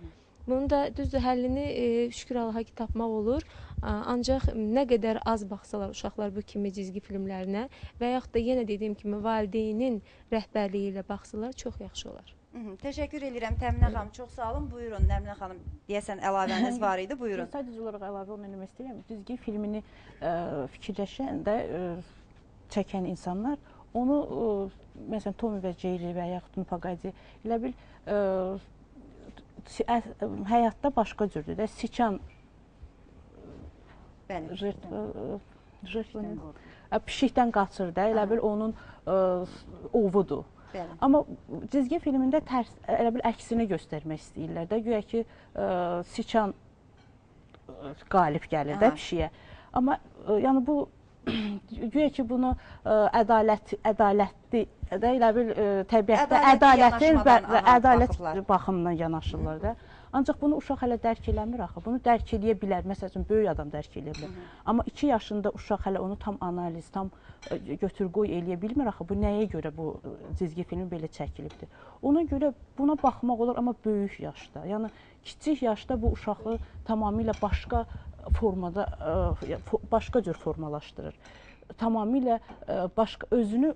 Bunu da düzdür, həllini şükür Allaha ki, tapmaq olur. Ancaq nə qədər az baxsalar uşaqlar bu kimi cizgi filmlərinə və yaxud da yenə dediyim kimi valideynin rəhbərliyi ilə baxsalar çox yaxşı olar. Təşəkkür edirəm Təminə xanım. Çox sağ olun. Buyurun Nəminə xanım. Deyəsən əlavəniz var idi. Buyurun. Sadəcə olaraq əlavə olmaq istəyirəm. Düzgün filmini fikirləşən də çəkən insanlar onu məsələn Tommy və Jerry və yaxud Nupagadi elə bil həyatda başqa cürdür də. Siçan pişikdən qaçır da, elə bil onun ovudur. Amma cizgi filmində elə bil əksini göstərmək istəyirlər də. Güya ki, siçan qalib gəlir də pişiyə. Amma yəni bu, güya ki, bunu ədalətli də, elə bil təbiətdə ədalət baxımından yanaşırlar da. Ancaq bunu uşaq hələ dərk eləmir axı. Bunu dərk eləyə bilər. Məsəl üçün, böyük adam dərk eləyə bilər. Amma 2 yaşında uşaq hələ onu tam analiz, tam götür-qoy eləyə bilmir axı. Bu nəyə görə bu cizgi filmi belə çəkilibdir? Ona görə buna baxmaq olur, amma böyük yaşda. Yəni, kiçik yaşda bu uşağı tamamilə başqa formada, başqa cür formalaşdırır. Tamamilə başqa, özünü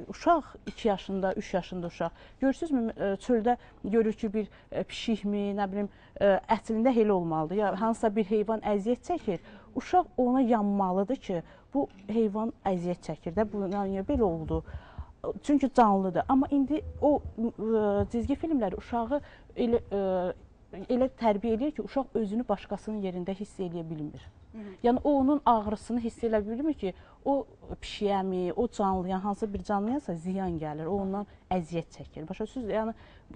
uşaq 2 yaşında, 3 yaşında uşaq. Görürsünüzmü, çöldə görür ki, bir pişikmi, nə bilim, əslində elə olmalıdır. Ya hansısa bir heyvan əziyyət çəkir, uşaq ona yanmalıdır ki, bu heyvan əziyyət çəkir də, bu niyə belə oldu? Çünki canlıdır. Amma indi o cizgi filmləri uşağı elə tərbiyə edir ki, uşaq özünü başqasının yerində hiss eləyə bilmir. Yəni, o onun ağrısını hiss elə bilmir ki, o pişiyəmi, o canlıya, hansı bir canlıyasa ziyan gəlir, o ondan əziyyət çəkir. Başa düşürsünüz, yəni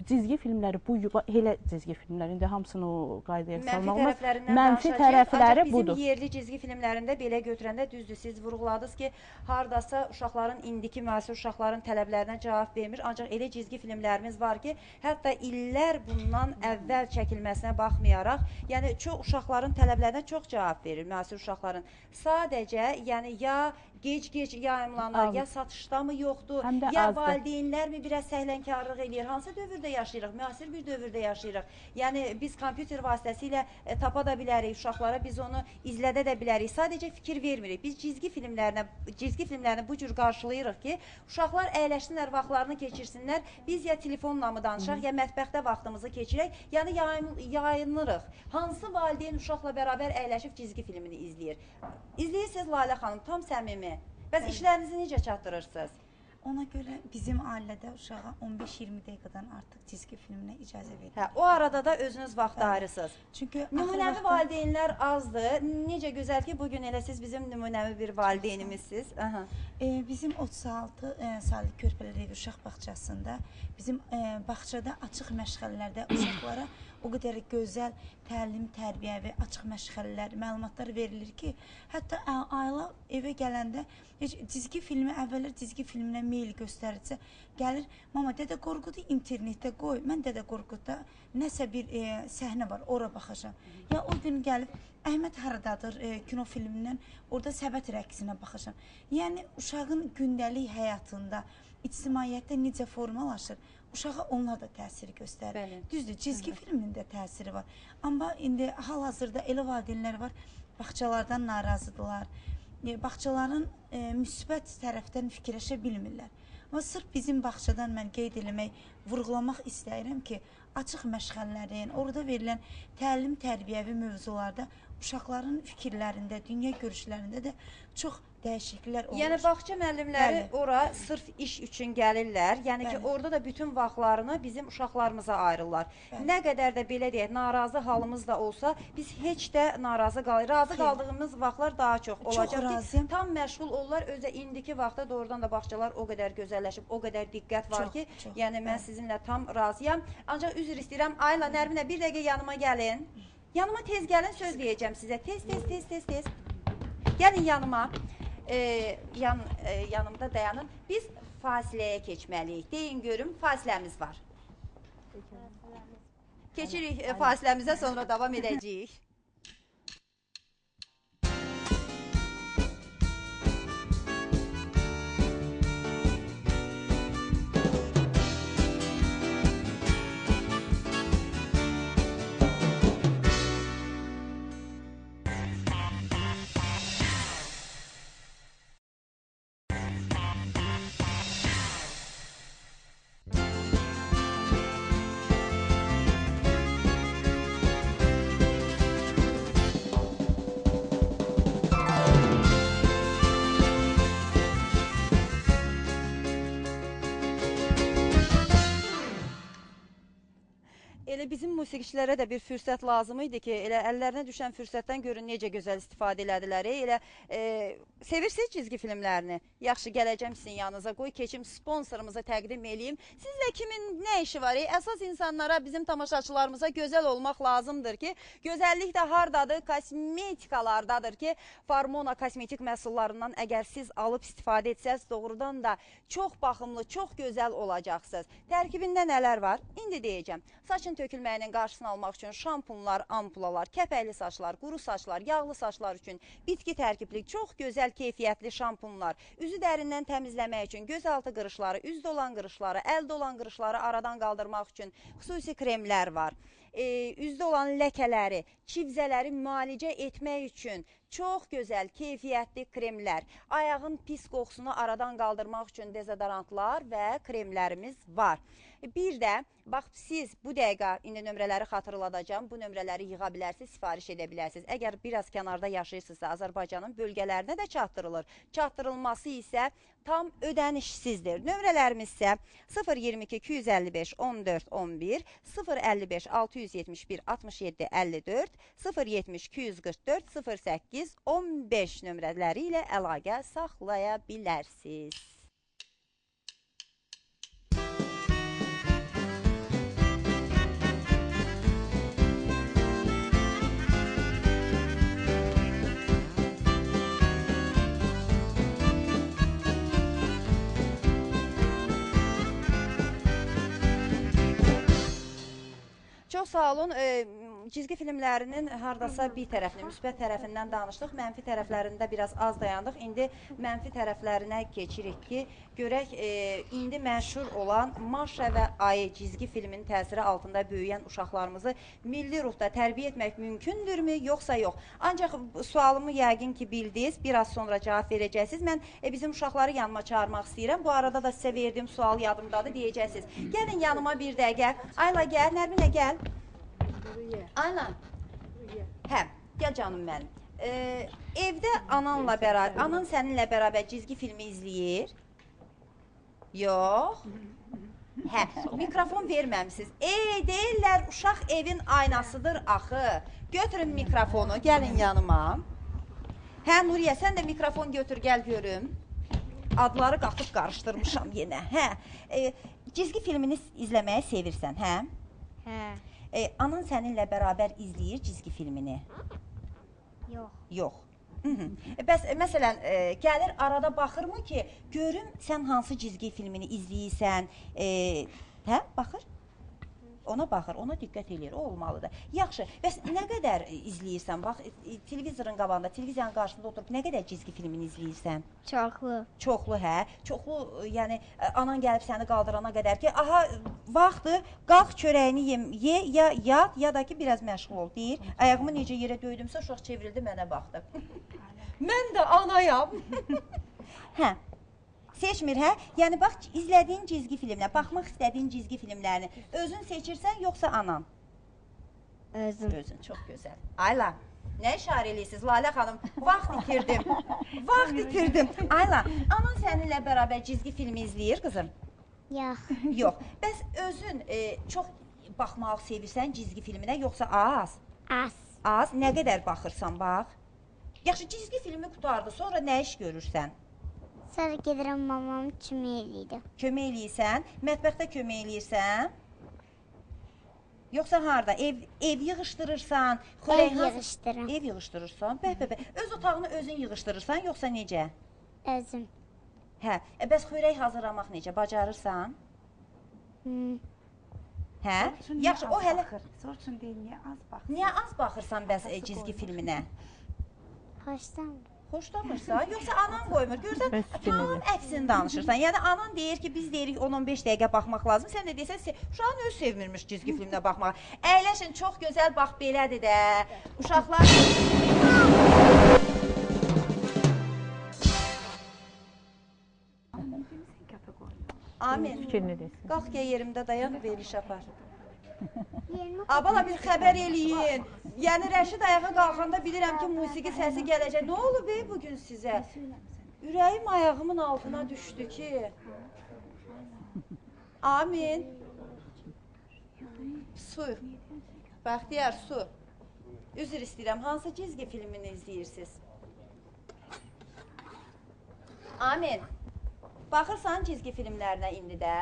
cizgi filmləri, bu elə cizgi filmləri, indi hamısını o qaydaya salmaq olmaz. Mənfi tərəfləri budur. Bizim yerli cizgi filmlərində belə götürəndə düzdür, siz vurğuladınız ki, haradasa uşaqların, indiki müasir uşaqların tələblərinə cavab vermir. Ancaq elə cizgi filmlərimiz var ki, hətta illər bundan əvvəl çəkilməsinə baxmayaraq, yəni çox uşaqların tələblərinə çox cavab verir müasir uşaqların. Sadəcə, yəni ya gec-gec yayımlanır, ya satışda mı yoxdur, ya valideynlər mi biraz səhlənkarlıq edir, hansı dövrdə yaşayırıq, müasir bir dövrdə yaşayırıq. Yəni, biz kompüter vasitəsilə tapa da bilərik, uşaqlara biz onu izlədə də bilərik, sadəcə fikir vermirik. Biz cizgi filmlərini bu cür qarşılayırıq ki, uşaqlar əyləşsinlər, vaxtlarını keçirsinlər, biz ya telefonla mı danışaq, ya mətbəxdə vaxtımızı keçirək, yəni yayınırıq. Hansı valideyn uşaqla bərabər əyləşib cizgi filmini izləyir? İzləyirsiniz Lalə xanım, tam səmimi. Bəs işlərinizi necə çatdırırsınız? Ona görə bizim ailədə uşağa 15-20 dəqiqədən artıq cizgi filminə icazə verilir. Hə, o arada da özünüz vaxt ayırırsınız. Çünki nümunəvi valideynlər azdır. Necə gözəl ki, bugün elə siz bizim nümunəvi bir valideynimizsiniz. Bizim 36 saylı Körpələr evi uşaq bağçasında, bizim bağçada açıq məşğələlərdə uşaqlara o qədər gözəl təlim, tərbiyəvi, açıq məşğələlər, məlumatlar verilir ki, hətta ailə evə gələndə cizgi filmi, əvvəllər cizgi filminə meyil göstəricə gəlir, mama, Dədə Qorqudu internetdə qoy, mən Dədə Qorqudda nəsə bir səhnə var, ora baxacam. Ya o gün gəlib, Əhməd haradadır kino filmindən, orada səbət rəqsinə baxacam. Yəni, uşağın gündəlik həyatında, ictimaiyyətdə necə formalaşır, uşağa onlar da təsir göstərir. Düzdür, cizgi filminin də təsiri var. Amma indi hal-hazırda elə valideynlər var, bağçalardan narazıdırlar. Bağçaların müsbət tərəfdən fikirləşə bilmirlər. Amma sırf bizim bağçadan mən qeyd eləmək, vurğulamaq istəyirəm ki, açıq məşğəllərin, orada verilən təlim, tərbiyəvi mövzularda uşaqların fikirlərində, dünya görüşlərində də çox dəyişikliklər olur. Yəni, bağça müəllimləri ora sırf iş üçün gəlirlər. Yəni ki, orada da bütün vaxtlarını bizim uşaqlarımıza ayırırlar. Nə qədər də belə deyək, narazı halımız da olsa, biz heç də narazı qalırıq. Razı qaldığımız vaxtlar daha çox olacaq ki, tam məşğul olurlar. Özə indiki vaxtda doğrudan da bağçalar o qədər gözəlləşib, o qədər diqqət var ki, yəni mən sizinlə tam razıyam. Ancaq üzr istəyirəm, Ayla, Nərminə, bir dəqiqə yanıma gəlin. Yanıma tez gəlin, söz deyəcəm sizə. Tez. Gəlin yanıma. Yanımda dayanın. Biz fasiləyə keçməliyik. Deyin görüm, fasiləmiz var. Keçirik fasiləmizə, sonra davam edəcəyik. bizim musiqiçilərə də bir fürsət lazım idi ki, elə əllərinə düşən fürsətdən görün necə gözəl istifadə elədilər. Elə sevirsiniz cizgi filmlərini? Yaxşı, gələcəm sizin yanınıza. Qoy keçim sponsorumuza təqdim eləyim. Sizlə kimin nə işi var? Əsas insanlara, bizim tamaşaçılarımıza gözəl olmaq lazımdır ki, gözəllik də hardadır? Kosmetikalardadır ki, Farmona kosmetik məhsullarından əgər siz alıb istifadə etsəz, doğrudan da çox baxımlı, çox gözəl olacaqsınız. Tərkibində nələr var? İndi deyəcəm. Saçın tökülməyinin qarşısını almaq üçün şampunlar, ampulalar, kəpəkli saçlar, quru saçlar, yağlı saçlar üçün bitki tərkibli, çox gözəl keyfiyyətli şampunlar, üzü dərindən təmizləmək üçün, gözaltı qırışları, üzdə olan qırışları, əldə olan qırışları aradan qaldırmaq üçün xüsusi kremlər var. Üzdə olan ləkələri, çivzələri müalicə etmək üçün çox gözəl, keyfiyyətli kremlər, ayağın pis qoxusunu aradan qaldırmaq üçün dezodorantlar və kremlərimiz var. Bir də, bax, siz bu dəqiqə, indi nömrələri xatırladacağım, bu nömrələri yığa bilərsiniz, sifariş edə bilərsiniz. Əgər biraz kənarda yaşayırsınızsa, Azərbaycanın bölgələrinə də çatdırılır. Çatdırılması isə tam ödənişsizdir. Nömrələrimiz isə 022 255 14 11, 055 671 67 54, 070 244 08 15 nömrələri ilə əlaqə saxlaya bilərsiniz. Çox sağ olun. Cizgi filmlərinin hardasa bir tərəfini, müsbət tərəfindən danışdıq. Mənfi tərəflərində biraz az dayandıq. İndi mənfi tərəflərinə keçirik ki, görək, indi məşhur olan Maşa və Ayı cizgi filminin təsiri altında böyüyən uşaqlarımızı milli ruhda tərbiyə etmək mümkündürmü, yoxsa yox? Ancaq sualımı yəqin ki, bildiniz, biraz sonra cavab verəcəksiniz. Mən bizim uşaqları yanıma çağırmaq istəyirəm. Bu arada da sizə verdiyim sual yadımdadır, deyəcəksiniz. Gəlin yanıma bir dəqiqə. Ayla gəl, Nərminə gəl. Ayla, hə, gəl canım mənim. Evdə ananla bərabər, anan səninlə bərabər cizgi filmi izləyir? Yox. Hə, mikrofon verməmsiniz. Deyirlər, uşaq evin aynasıdır axı. Götürün mikrofonu, gəlin yanıma. Hə, Nuriyə, sən də mikrofon götür, gəl görüm. Adları qatıb qarışdırmışam yenə, hə. Cizgi filmini izləməyi sevirsən, hə? Hə. Anan səninlə bərabər izləyir cizgi filmini? Yox. Yox. Bəs, məsələn, gəlir arada baxırmı ki, görüm sən hansı cizgi filmini izləyirsən, hə, baxır? Ona baxır, ona diqqət eləyir, o olmalıdır. Yaxşı, bəs nə qədər izləyirsən? Bax, televizorun qabağında, televiziyanın qarşısında oturub nə qədər cizgi filmini izləyirsən? Çoxlu. Çoxlu, hə? Çoxlu, yəni, anan gəlib səni qaldırana qədər ki, aha, vaxtdır, qalx çörəyini ye, ya yat, ya da ki, biraz məşğul ol, deyir. Ayağımı necə yerə döydümsə, uşaq çevrildi, mənə baxdı. Mən də anayam. Hə. Seçmir, hə? Yəni, bax, izlədiyin cizgi filminə, baxmaq istədiyin cizgi filmlərini özün seçirsən, yoxsa anan? Özüm. Özün, çox gözəl. Ayla, nə işarə eləyirsiniz, Lalə xanım? Vaxt itirdim, vaxt itirdim. Ayla, anan səninlə bərabər cizgi filmi izləyir, qızım? Yox. Yox. Bəs özün çox baxmaq sevirsən cizgi filminə, yoxsa az? Az. Az? Nə qədər baxırsan, bax? Yaxşı, cizgi filmi qutardı, sonra nə iş görürsən? Sonra gedirəm mamamı kömək eləyirəm. Kömək eləyirsən? Mətbəxdə kömək eləyirsən? Yoxsa harada? Ev yığışdırırsan? Ev yığışdırıram. Ev yığışdırırsan? Bəh. Öz otağını özün yığışdırırsan, yoxsa necə? Özüm. Hə, bəs xörək hazırlamaq necə? Bacarırsan? Hə? Yaxşı, o hələ... Sorçun deyil, niyə az baxırsan? Niyə az baxırsan bəs cizgi filminə? Xoşlanmır. Xoşlanmırsan, yoxsa anan qoymur. Görsən, tam əksini danışırsan. Yəni, anan deyir ki, biz deyirik 10-15 dəqiqə baxmaq lazım. Sən də deyirsən, uşağın öz sevmirmiş cizgi filminə baxmağa. Əyləşin, çox gözəl, bax, belədir də. Uşaqlar... Amin. Qalx gəl yerimdə dayan, veriliş apar. Abala bir xəbər eləyin. Yəni Rəşid ayağa qalxanda bilirəm ki, musiqi səsi gələcək. Nə olub bugün sizə? Ürəyim ayağımın altına düşdü ki. Amin. Su. Bəxtiyar, su. Üzr istəyirəm, hansı cizgi filmini izləyirsiniz? Amin. Baxırsan cizgi filmlərinə indi də?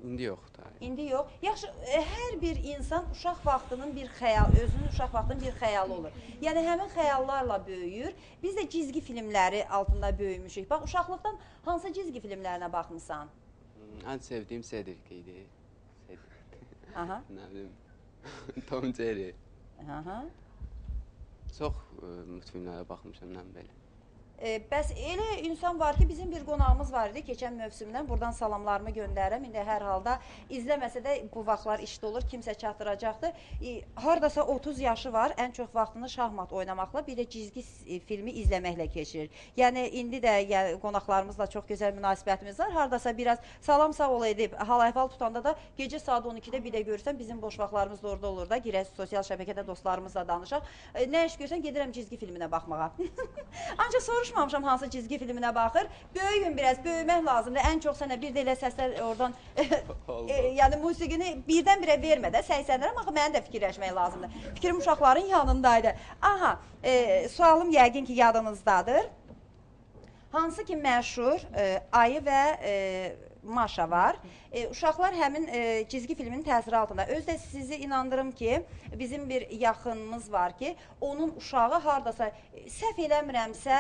İndi yox da. İndi yox. Yaxşı, hər bir insan uşaq vaxtının bir xəyal, özünün uşaq vaxtının bir xəyalı olur. Yəni həmin xəyallarla böyüyür. Biz də cizgi filmləri altında böyümüşük. Bax, uşaqlıqdan hansı cizgi filmlərinə baxmısan? Ən sevdiyim Cedric idi. Aha. Nə bilim, Tom Jerry. Aha. Çox multfilmlərə baxmışam, nə belə. Bəs elə insan var ki, bizim bir qonağımız var idi keçən mövsümdən. Buradan salamlarımı göndərirəm. İndi hər halda izləməsə də bu vaxtlar işdə olur, kimsə çatdıracaqdır. Hardasa 30 yaşı var, ən çox vaxtını şahmat oynamaqla, bir də cizgi filmi izləməklə keçirir. Yəni, indi də qonaqlarımızla çox gözəl münasibətimiz var. Hardasa biraz salam sağ ol edib, hal-əhval tutanda da gecə saat 12-də bir də görürsən, bizim boş vaxtlarımız da orada olur da, girək sosial şəbəkədə dostlarımızla danışaq. Nə iş görsən, gedirəm cizgi filminə baxmağa. Ancaq soruşmamışam hansı cizgi filminə baxır. Böyüyün biraz, böyümək lazımdır. Ən çox sənə bir də elə səslər oradan, yəni musiqini birdən-birə vermə də, səysənlərəm, axı mənə də fikirləşmək lazımdır. Fikrim uşaqların yanındaydı. Aha, sualım yəqin ki, yadınızdadır. Hansı ki məşhur Ayı və Maşa var. Uşaqlar həmin cizgi filmin təsiri altında. Özdə sizi inandırım ki, bizim bir yaxınımız var ki, onun uşağı hardasa, səhv eləmirəmsə,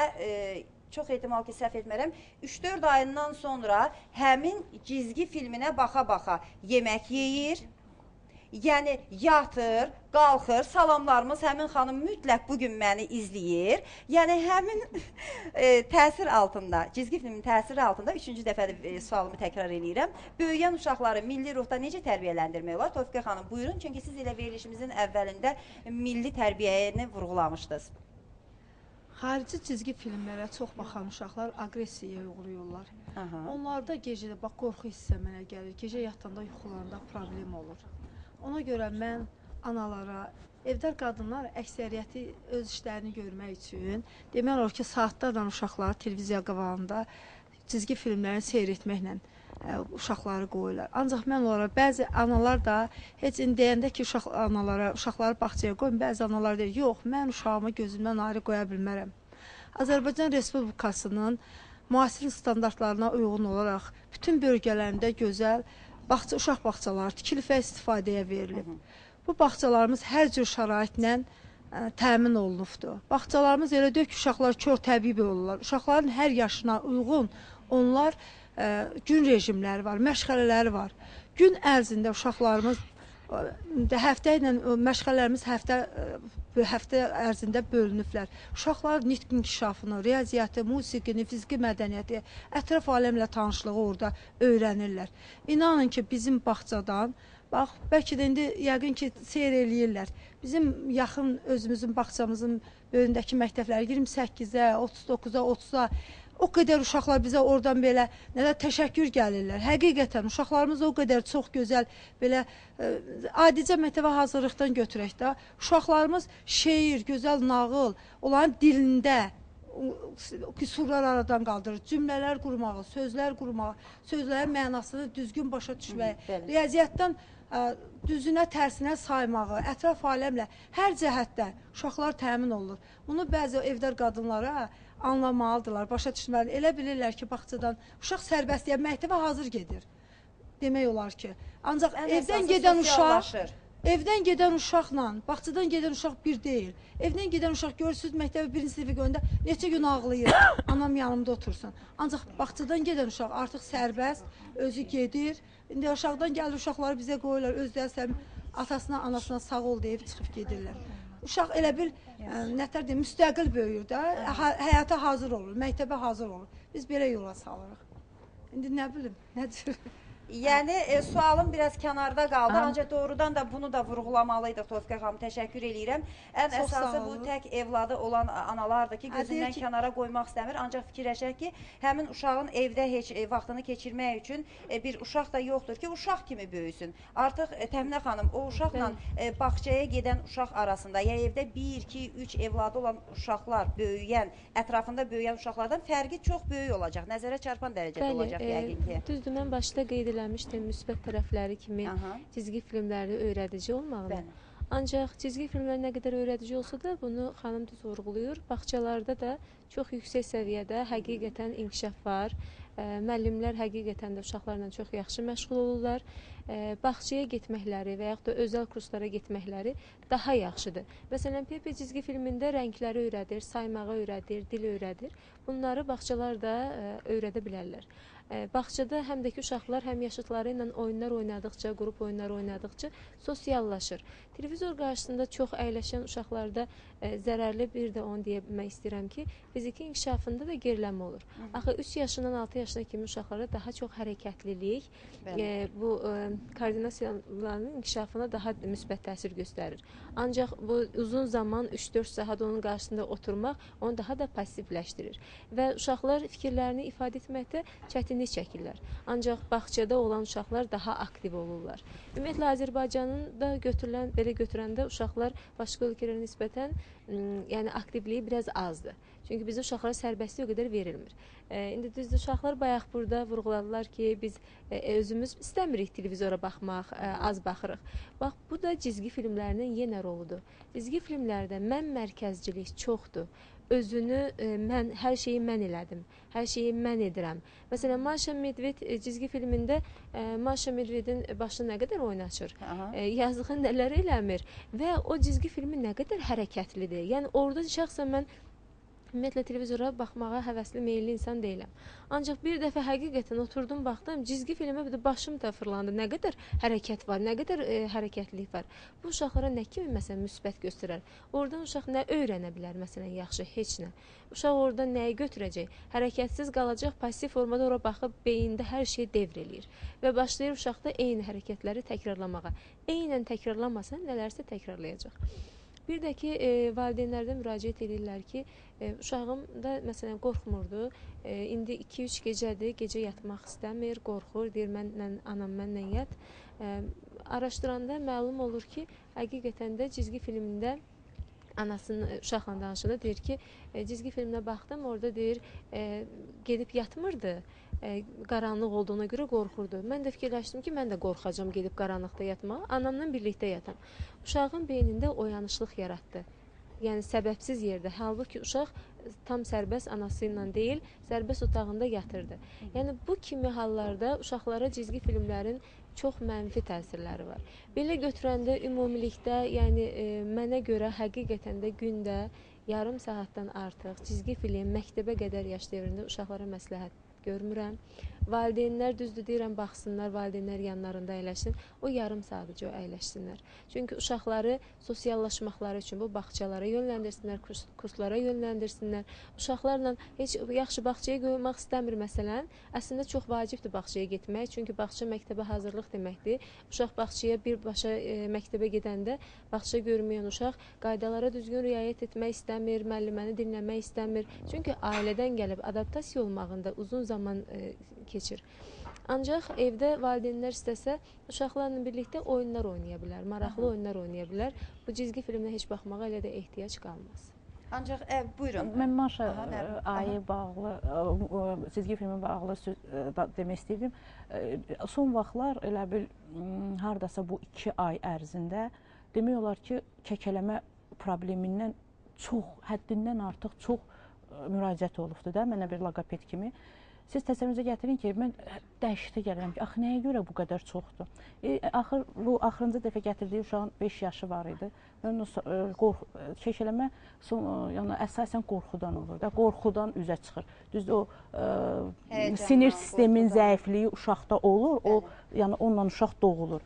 çox ehtimal ki, səhv etmərəm, 3-4 ayından sonra həmin cizgi filminə baxa-baxa yemək yeyir, yəni yatır, qalxır, salamlarımız həmin xanım mütləq bugün məni izləyir. Yəni həmin təsir altında, cizgi filmin təsiri altında 3-cü dəfədə sualımı təkrar edirəm. Böyüyən uşaqları milli ruhda necə tərbiyələndirmək olar? Tofiqə xanım, buyurun, çünki siz elə verilişimizin əvvəlində milli tərbiyəni vurğulamışdınız. Xarici cizgi filmlərə çox baxan uşaqlar aqressiyaya uğrayırlar. Onlarda gecədə, bax, qorxu hissə mənə gəlir, gecə yatanda, yuxularında problem olur. Ona görə mən analara, evdar qadınlar əksəriyyəti öz işlərini görmək üçün, demək olar ki, saatlarla uşaqları televiziya qabağında cizgi filmlərini seyr etməklə uşaqları qoyurlar. Ancaq mən onlara, bəzi analar da heç deyəndə ki, uşaqları bağçaya qoyun, bəzi analar deyir, yox, mən uşağımı gözümdən ayrı qoya bilmərəm. Azərbaycan Respublikasının müasir standartlarına uyğun olaraq bütün bölgələrində gözəl uşaq bağçaları tikilib və istifadəyə verilib. Bu bağçalarımız hər cür şəraitlə təmin olunubdur. Bağçalarımız elə deyil ki, uşaqlar kör təbii olurlar. Uşaqların hər yaşına uyğun onlar gün rejimləri var, məşğələləri var. Gün ərzində uşaqlarımız həftə ilə məşğələrimiz həftə ərzində bölünüblər. Uşaqlar nitq inkişafını, riyaziyyatı, musiqini, fiziki mədəniyyəti, ətraf aləmlə tanışlığı orada öyrənirlər. İnanın ki, bizim bağçadan, bax, bəlkə də indi yəqin ki, seyr eləyirlər. Bizim yaxın özümüzün bağçamızın böyündəki məktəbləri 28-ə, 39-a, 30-a o qədər uşaqlar bizə oradan belə təşəkkür gəlirlər. Həqiqətən, uşaqlarımız o qədər çox gözəl, belə adicə məktəbə hazırlıqdan götürək də, uşaqlarımız şeir, gözəl nağıl, onların dilində qüsurlar aradan qaldırır, cümlələr qurmağı, sözlər qurmağı, sözlərin mənasını düzgün başa düşməyi, riyaziyyatdan düzünə, tərsinə saymağı, ətraf aləmlə hər cəhətdən uşaqlar təmin olunur. Bunu bəzi evdar qadınlara anlamalıdırlar, başa düşməli. Elə bilirlər ki, bağçadan uşaq sərbəstliyə, məktəbə hazır gedir. Demək olar ki. Ancaq evdən gedən uşaqla, bağçadan gedən uşaq bir deyil. Evdən gedən uşaq görürsünüz, məktəbə birinci sinifə göndə neçə gün ağlayır, anam yanımda otursun. Ancaq bağçadan gedən uşaq artıq sərbəst, özü gedir. İndi aşağıdan gəlir uşaqları bizə qoyurlar, özləri atasına, anasına sağ ol deyib çıxıb gedirlər. Uşaq elə bil, nətər deyim, müstəqil böyüyür da, həyata hazır olur, məktəbə hazır olur. Biz belə yola salırıq. İndi nə bilim, nədir? Yəni, sualım biraz kənarda qaldı, ancaq doğrudan da bunu da vurğulamalıydıq Tofiqə xanım, təşəkkür eləyirəm. Ən əsası bu tək evladı olan analardır ki, gözündən kənara qoymaq istəmir, ancaq fikirləşək ki, həmin uşağın evdə heç vaxtını keçirmək üçün bir uşaq da yoxdur ki, uşaq kimi böyüsün. Artıq Təminə xanım, o uşaqla bağçaya gedən uşaq arasında, ya evdə 1, 2, 3 evladı olan uşaqlar, böyüyən, ətrafında böyüyən uşaqlardan fərqi çox böyük olacaq, nəzərə çarpan dərəcədə olacaq yəqin ki. Düzdür, mən başda qeyd söyləmişdim, müsbət tərəfləri kimi cizgi filmləri öyrədici olmağını. Ancaq cizgi filmlər nə qədər öyrədici olsa da, bunu xanım düz vurğulayır. Bağçalarda da çox yüksək səviyyədə həqiqətən inkişaf var. Müəllimlər həqiqətən də uşaqlarla çox yaxşı məşğul olurlar. Bağçaya getməkləri və yaxud da özəl kurslara getməkləri daha yaxşıdır. Məsələn, Pepe cizgi filmində rəngləri öyrədir, saymağı öyrədir, dil öyrədir. Bunları bağçalar da öyrədə bilərlər. Bağçada həm də ki, uşaqlar həm yaşıtları ilə oyunlar oynadıqca, qrup oyunları oynadıqca sosiallaşır. Televizor qarşısında çox əyləşən uşaqlarda zərərli bir də onu deyə bilmək istəyirəm ki, fiziki inkişafında da gerilənmə olur. Axı 3 yaşından 6 yaşına kimi uşaqlara daha çox hərəkətlilik, bu koordinasiyaların inkişafına daha müsbət təsir göstərir. Ancaq bu uzun zaman 3-4 saat onun qarşısında oturmaq onu daha da passivləşdirir. Və uşaqlar fikirlərini ifadə etməkdə çətinlik çəkirlər. Ancaq bağçada olan uşaqlar daha aktiv olurlar. Ümumiyyətlə, Azərbaycanın da belə götürəndə uşaqlar başqa ölkələrə nisbətən yəni aktivliyi biraz azdır. Çünki bizdə uşaqlara sərbəstlik o qədər verilmir. İndi düzdür, uşaqlar bayaq burada vurğuladılar ki, biz özümüz istəmirik televizora baxmaq, az baxırıq. Bax, bu da cizgi filmlərinin yenə roludur. Cizgi filmlərdə mən mərkəzcilik çoxdur. Özünü, hər şeyi mən elədim, hər şeyi mən edirəm. Məsələn, Maşa Medved cizgi filmində Maşa Medvedin başını nə qədər oynaşır, yazdığı nələr eləmir və o cizgi filmi nə qədər hərəkətlidir. Yəni, orada şəxsən mən ümumiyyətlə, televizora baxmağa həvəsli, meyilli insan deyiləm. Ancaq bir dəfə həqiqətən oturdum, baxdım, cizgi filmə başım da fırlandı. Nə qədər hərəkət var, nə qədər hərəkətlilik var. Bu uşaqlara nə kimi, məsələn, müsbət göstərər? Oradan uşaq nə öyrənə bilər, məsələn, yaxşı, heç nə. Uşaq orada nəyi götürəcək? Hərəkətsiz qalacaq, pasiv formada ora baxıb, beyində hər şey devr eləyir. Və başlayır uşaqda eyni hərəkətləri təkrarlamağa. Eynən təkrarlamasa, nələrsə təkrarlayacaq. Bir də ki, valideynlərdən müraciət edirlər ki, uşağım da məsələn qorxmurdu. İndi 2-3 gecədir, gecə yatmaq istəmir, qorxur, deyir anam mənlə yat. Araşdıranda məlum olur ki, həqiqətən də cizgi filmində anasının uşaqla danışında deyir ki, cizgi filminə baxdım, orada deyir, gedib yatmırdı. Qaranlıq olduğuna görə qorxurdu. Mən də fikirləşdim ki, mən də qorxacam gedib qaranlıqda yatmağa, anamla birlikdə yatam. Uşağın beynində oyanışlıq yaratdı. Yəni, səbəbsiz yerdə. Halbuki uşaq tam sərbəst anası ilə deyil, sərbəst otağında yatırdı. Yəni, bu kimi hallarda uşaqlara cizgi filmlərin çox mənfi təsirləri var. Belə götürəndə ümumilikdə, yəni mənə görə həqiqətən də gündə yarım saatdan artıq cizgi film məktəbə qədər yaş dövründə uşaqlara məsləhət görmürəm. Valideynlər düzdür deyirəm, baxsınlar, valideynlər yanlarında əyləşsin, o yarım saatca əyləşsinlər. Çünki uşaqları sosiallaşmaqları üçün bu bağçalara yönləndirsinlər, kurslara yönləndirsinlər. Uşaqlarla heç yaxşı bağçaya qoymaq istəmir məsələn. Əslində çox vacibdir bağçaya getmək, çünki bağça məktəbə hazırlıq deməkdir. Uşaq bağçaya birbaşa məktəbə gedəndə bağça görməyən uşaq qaydalara düzgün riayət etmək istəmir, müəlliməni dinləmək istəmir. Çünki ailədən gəlib adaptasiya olmağında uzun zaman keçir. Ancaq evdə valideynlər istəsə, uşaqlarla birlikdə oyunlar oynaya bilər, maraqlı oyunlar oynaya bilər. Bu cizgi filminə heç baxmağa elə də ehtiyac qalmaz. Ancaq, buyurun. Mən Maşa ayı bağlı, cizgi filmi bağlı demək istəyirdim. Son vaxtlar elə bil, haradasa bu 2 ay ərzində demək olar ki, kəkələmə problemindən çox, həddindən artıq çox müraciət olubdur da, mənə bir logoped kimi. Siz təsəvvürünüzə gətirin ki, mən dəhşətə gəlirəm ki, axı nəyə görə bu qədər çoxdur? Bu axırıncı dəfə gətirdiyi uşağın 5 yaşı var idi. Kəkələmə əsasən qorxudan olur da, qorxudan üzə çıxır. Düzdür, o sinir sistemin zəifliyi uşaqda olur, yəni onunla uşaq doğulur.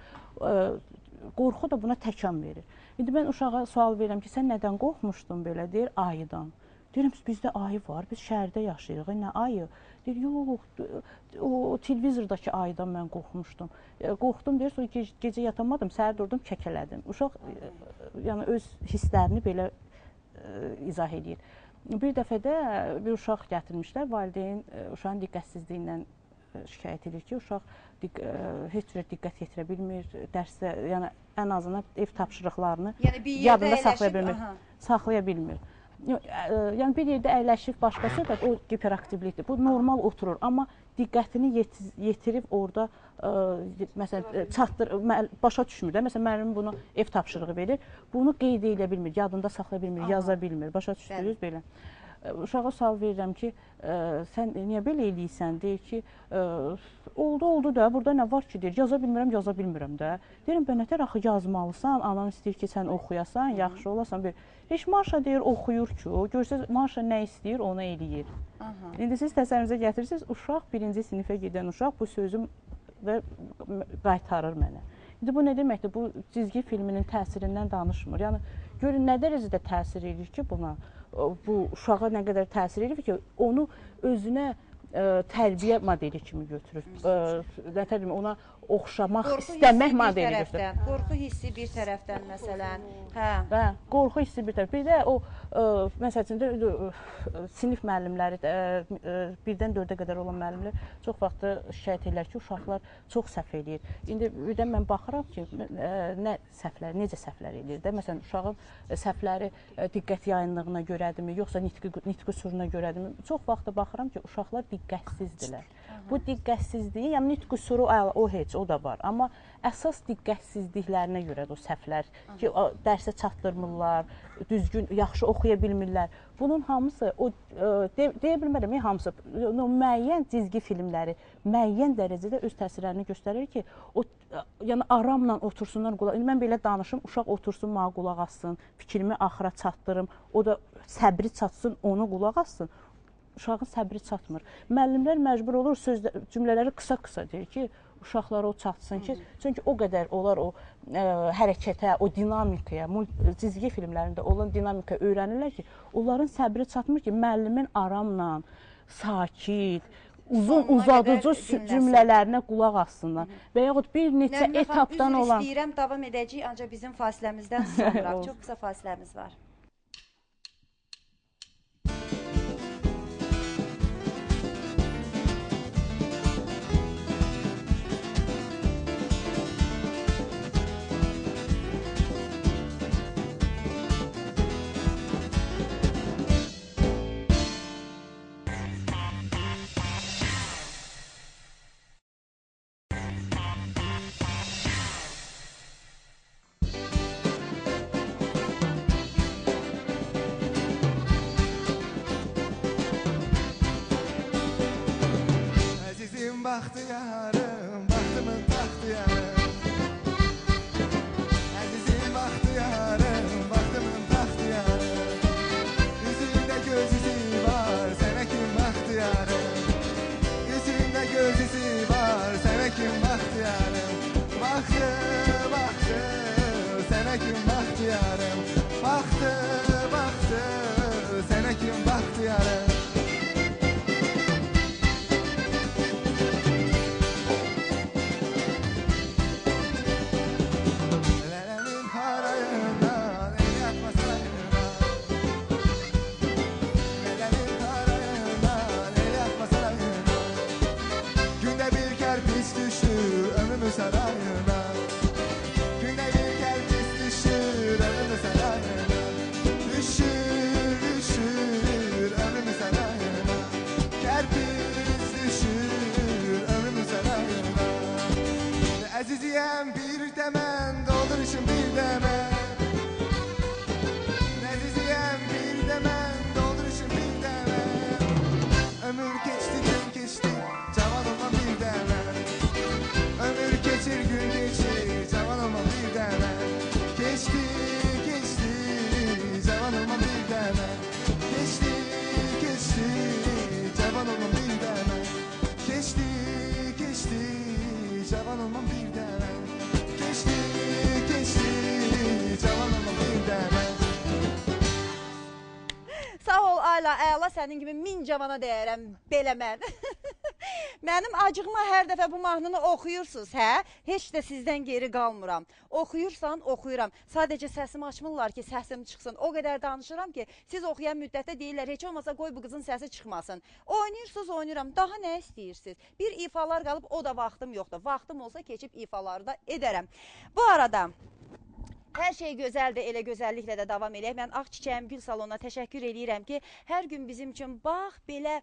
Qorxu da buna təkan verir. İndi mən uşağa sual verirəm ki, sən nədən qorxmuşdun belə, deyir, ayıdan. Deyirəm, bizdə ayı var, biz şəhərdə yaşayırıq, nə ayı? Deyir, yox, o televizordakı ayıdan mən qorxmuşdum. Qorxdum, deyir, sonra gecə yatamadım, səhər durdum, kəkələdim. Uşaq öz hisslərini belə izah edir. Bir dəfə də bir uşaq gətirmişlər, valideyn uşağın diqqətsizliyindən şikayət edir ki, uşaq heç cürə diqqət yetirə bilmir, dərsdə, yəni ən azından ev tapşırıqlarını yadında saxlaya bilmir. yəni bir yerdə əyləşib başqa söhbət, o hiperaktivlikdir. Bu normal oturur, amma diqqətini yetirib orada məsələn başa düşmür də. Məsələn müəllim bunu ev tapşırığı verir. Bunu qeyd edə bilmir, yadında saxlaya bilmir, yaza bilmir. Başa düşdünüz belə. Uşağa sual verirəm ki, sən niyə belə eləyirsən? Deyir ki, oldu da, burada nə var ki, deyir, yaza bilmirəm də. Deyirəm, bənətər axı yazmalısan, anan istəyir ki, sən oxuyasan, yaxşı olasan. Heç Maşa deyir, oxuyur ki, görsəz Maşa nə istəyir, onu eləyir. İndi siz təsəvvürünüzə gətirirsiniz, uşaq, birinci sinifə gedən uşaq bu sözü qaytarır mənə. İndi bu nə deməkdir? Bu cizgi filminin təsirindən danışmır. Yəni, görün, nə dərəcədə təsir edir ki, buna? Bu uşağa nə qədər təsir edir ki, onu özünə tərbiyə modeli kimi götürür. Nətər deyim, ona oxşamaq, istəmək modeli götürür. Qorxu hissi bir tərəfdən, məsələn. Qorxu hissi bir tərəfdən. Bir də o, məsəl üçün, sinif müəllimləri, 1-dən 4-ə qədər olan müəllimlər çox vaxt şikayət edirlər ki, uşaqlar çox səhv eləyir. İndi birdən mən baxıram ki, necə səhvlər eləyir də. Məsələn, uşağın səhvləri diqqət yayınlığına görədirmi, yoxsa nitqi qüsuruna görədirmi? Çox vaxt baxıram ki, uşaqlar diqqətsizdirlər. Bu diqqətsizliyi, yəni nitq qüsuru o heç, o da var. Amma əsas diqqətsizliklərinə görə o səhvlər ki, dərsə çatdırmırlar, düzgün, yaxşı oxuya bilmirlər. Bunun hamısı, deyə bilmərəm, hamısı, müəyyən cizgi filmləri müəyyən dərəcədə öz təsirlərini göstərir ki, yəni aramla otursunlar qulaq. Mən belə danışım, uşaq otursun, mənə qulaq assın, fikrimi axıra çatdırım, o da səbri çatsın, onu qulaq assın. Uşağın səbri çatmır. Müəllimlər məcbur olur, cümlələri qısa-qısa deyir ki, uşaqlara o çatsın ki, çünki o qədər onlar o hərəkətə, o dinamikaya, cizgi filmlərində olan dinamika öyrənirlər ki, onların səbri çatmır ki, müəllimin aramla, sakit, uzadıcı cümlələrinə qulaq assınlar və yaxud bir neçə etapdan olan... Üzr istəyirəm, davam edəcəyik, ancaq bizim fasiləmizdən sonra, çox qısa fasiləmiz var. Baxtiyarım, baxtımın taxtiyarım. Əzizim baxtiyarım, baxtımın taxtiyarım. Üzündə göz izi var, sənə kim baxtiyarım. Üzündə göz izi var, sənə kim baxtiyarım. Baxtı, baxtı, sənə kim baxtiyarım. Baxtı, baxtı, sənə kim baxtiyarım. Sarayına, günde bir kerpiç düşür ömrümü sarayına. Düşür, düşür ömrümü sarayına. Kerpiç düşür ömrümü sarayına. Əziziyəm bir dəmən, dolduruşum bir dəmən. Əziziyəm bir dəmən, dolduruşum bir dəmən. Ömür keçdi, gün keçdi, cavan olmam bir dəmən. Ömür geçir, gün geçir, cavan olma bir deme. Geçti, geçti, cavan olma bir deme. Geçti, geçti, cavan olma bir deme. Geçti, geçti, cavan olma bir deme. Geçti, geçti, cavan olma bir deme. Sağ ol Ayla, Ayla sənin kimi 1000 cavana deyərəm, belə mən. Mənim acığıma hər dəfə bu mahnını oxuyursunuz, hə? Heç də sizdən geri qalmıram. Oxuyursan, oxuyuram. Sadəcə səsimi açmırlar ki, səsim çıxsın. O qədər danışıram ki, siz oxuyan müddətdə deyirlər, heç olmasa qoy bu qızın səsi çıxmasın. Oynayırsınız, oynayıram. Daha nə istəyirsiniz? Bir ifalar qalıb, o da vaxtım yoxdur. Vaxtım olsa keçib ifaları da edərəm. Bu arada... Hər şey gözəldir, elə gözəlliklə də davam eləyək. Mən Ağ Çiçəyim Gül Salonuna təşəkkür edirəm ki, hər gün bizim üçün bax belə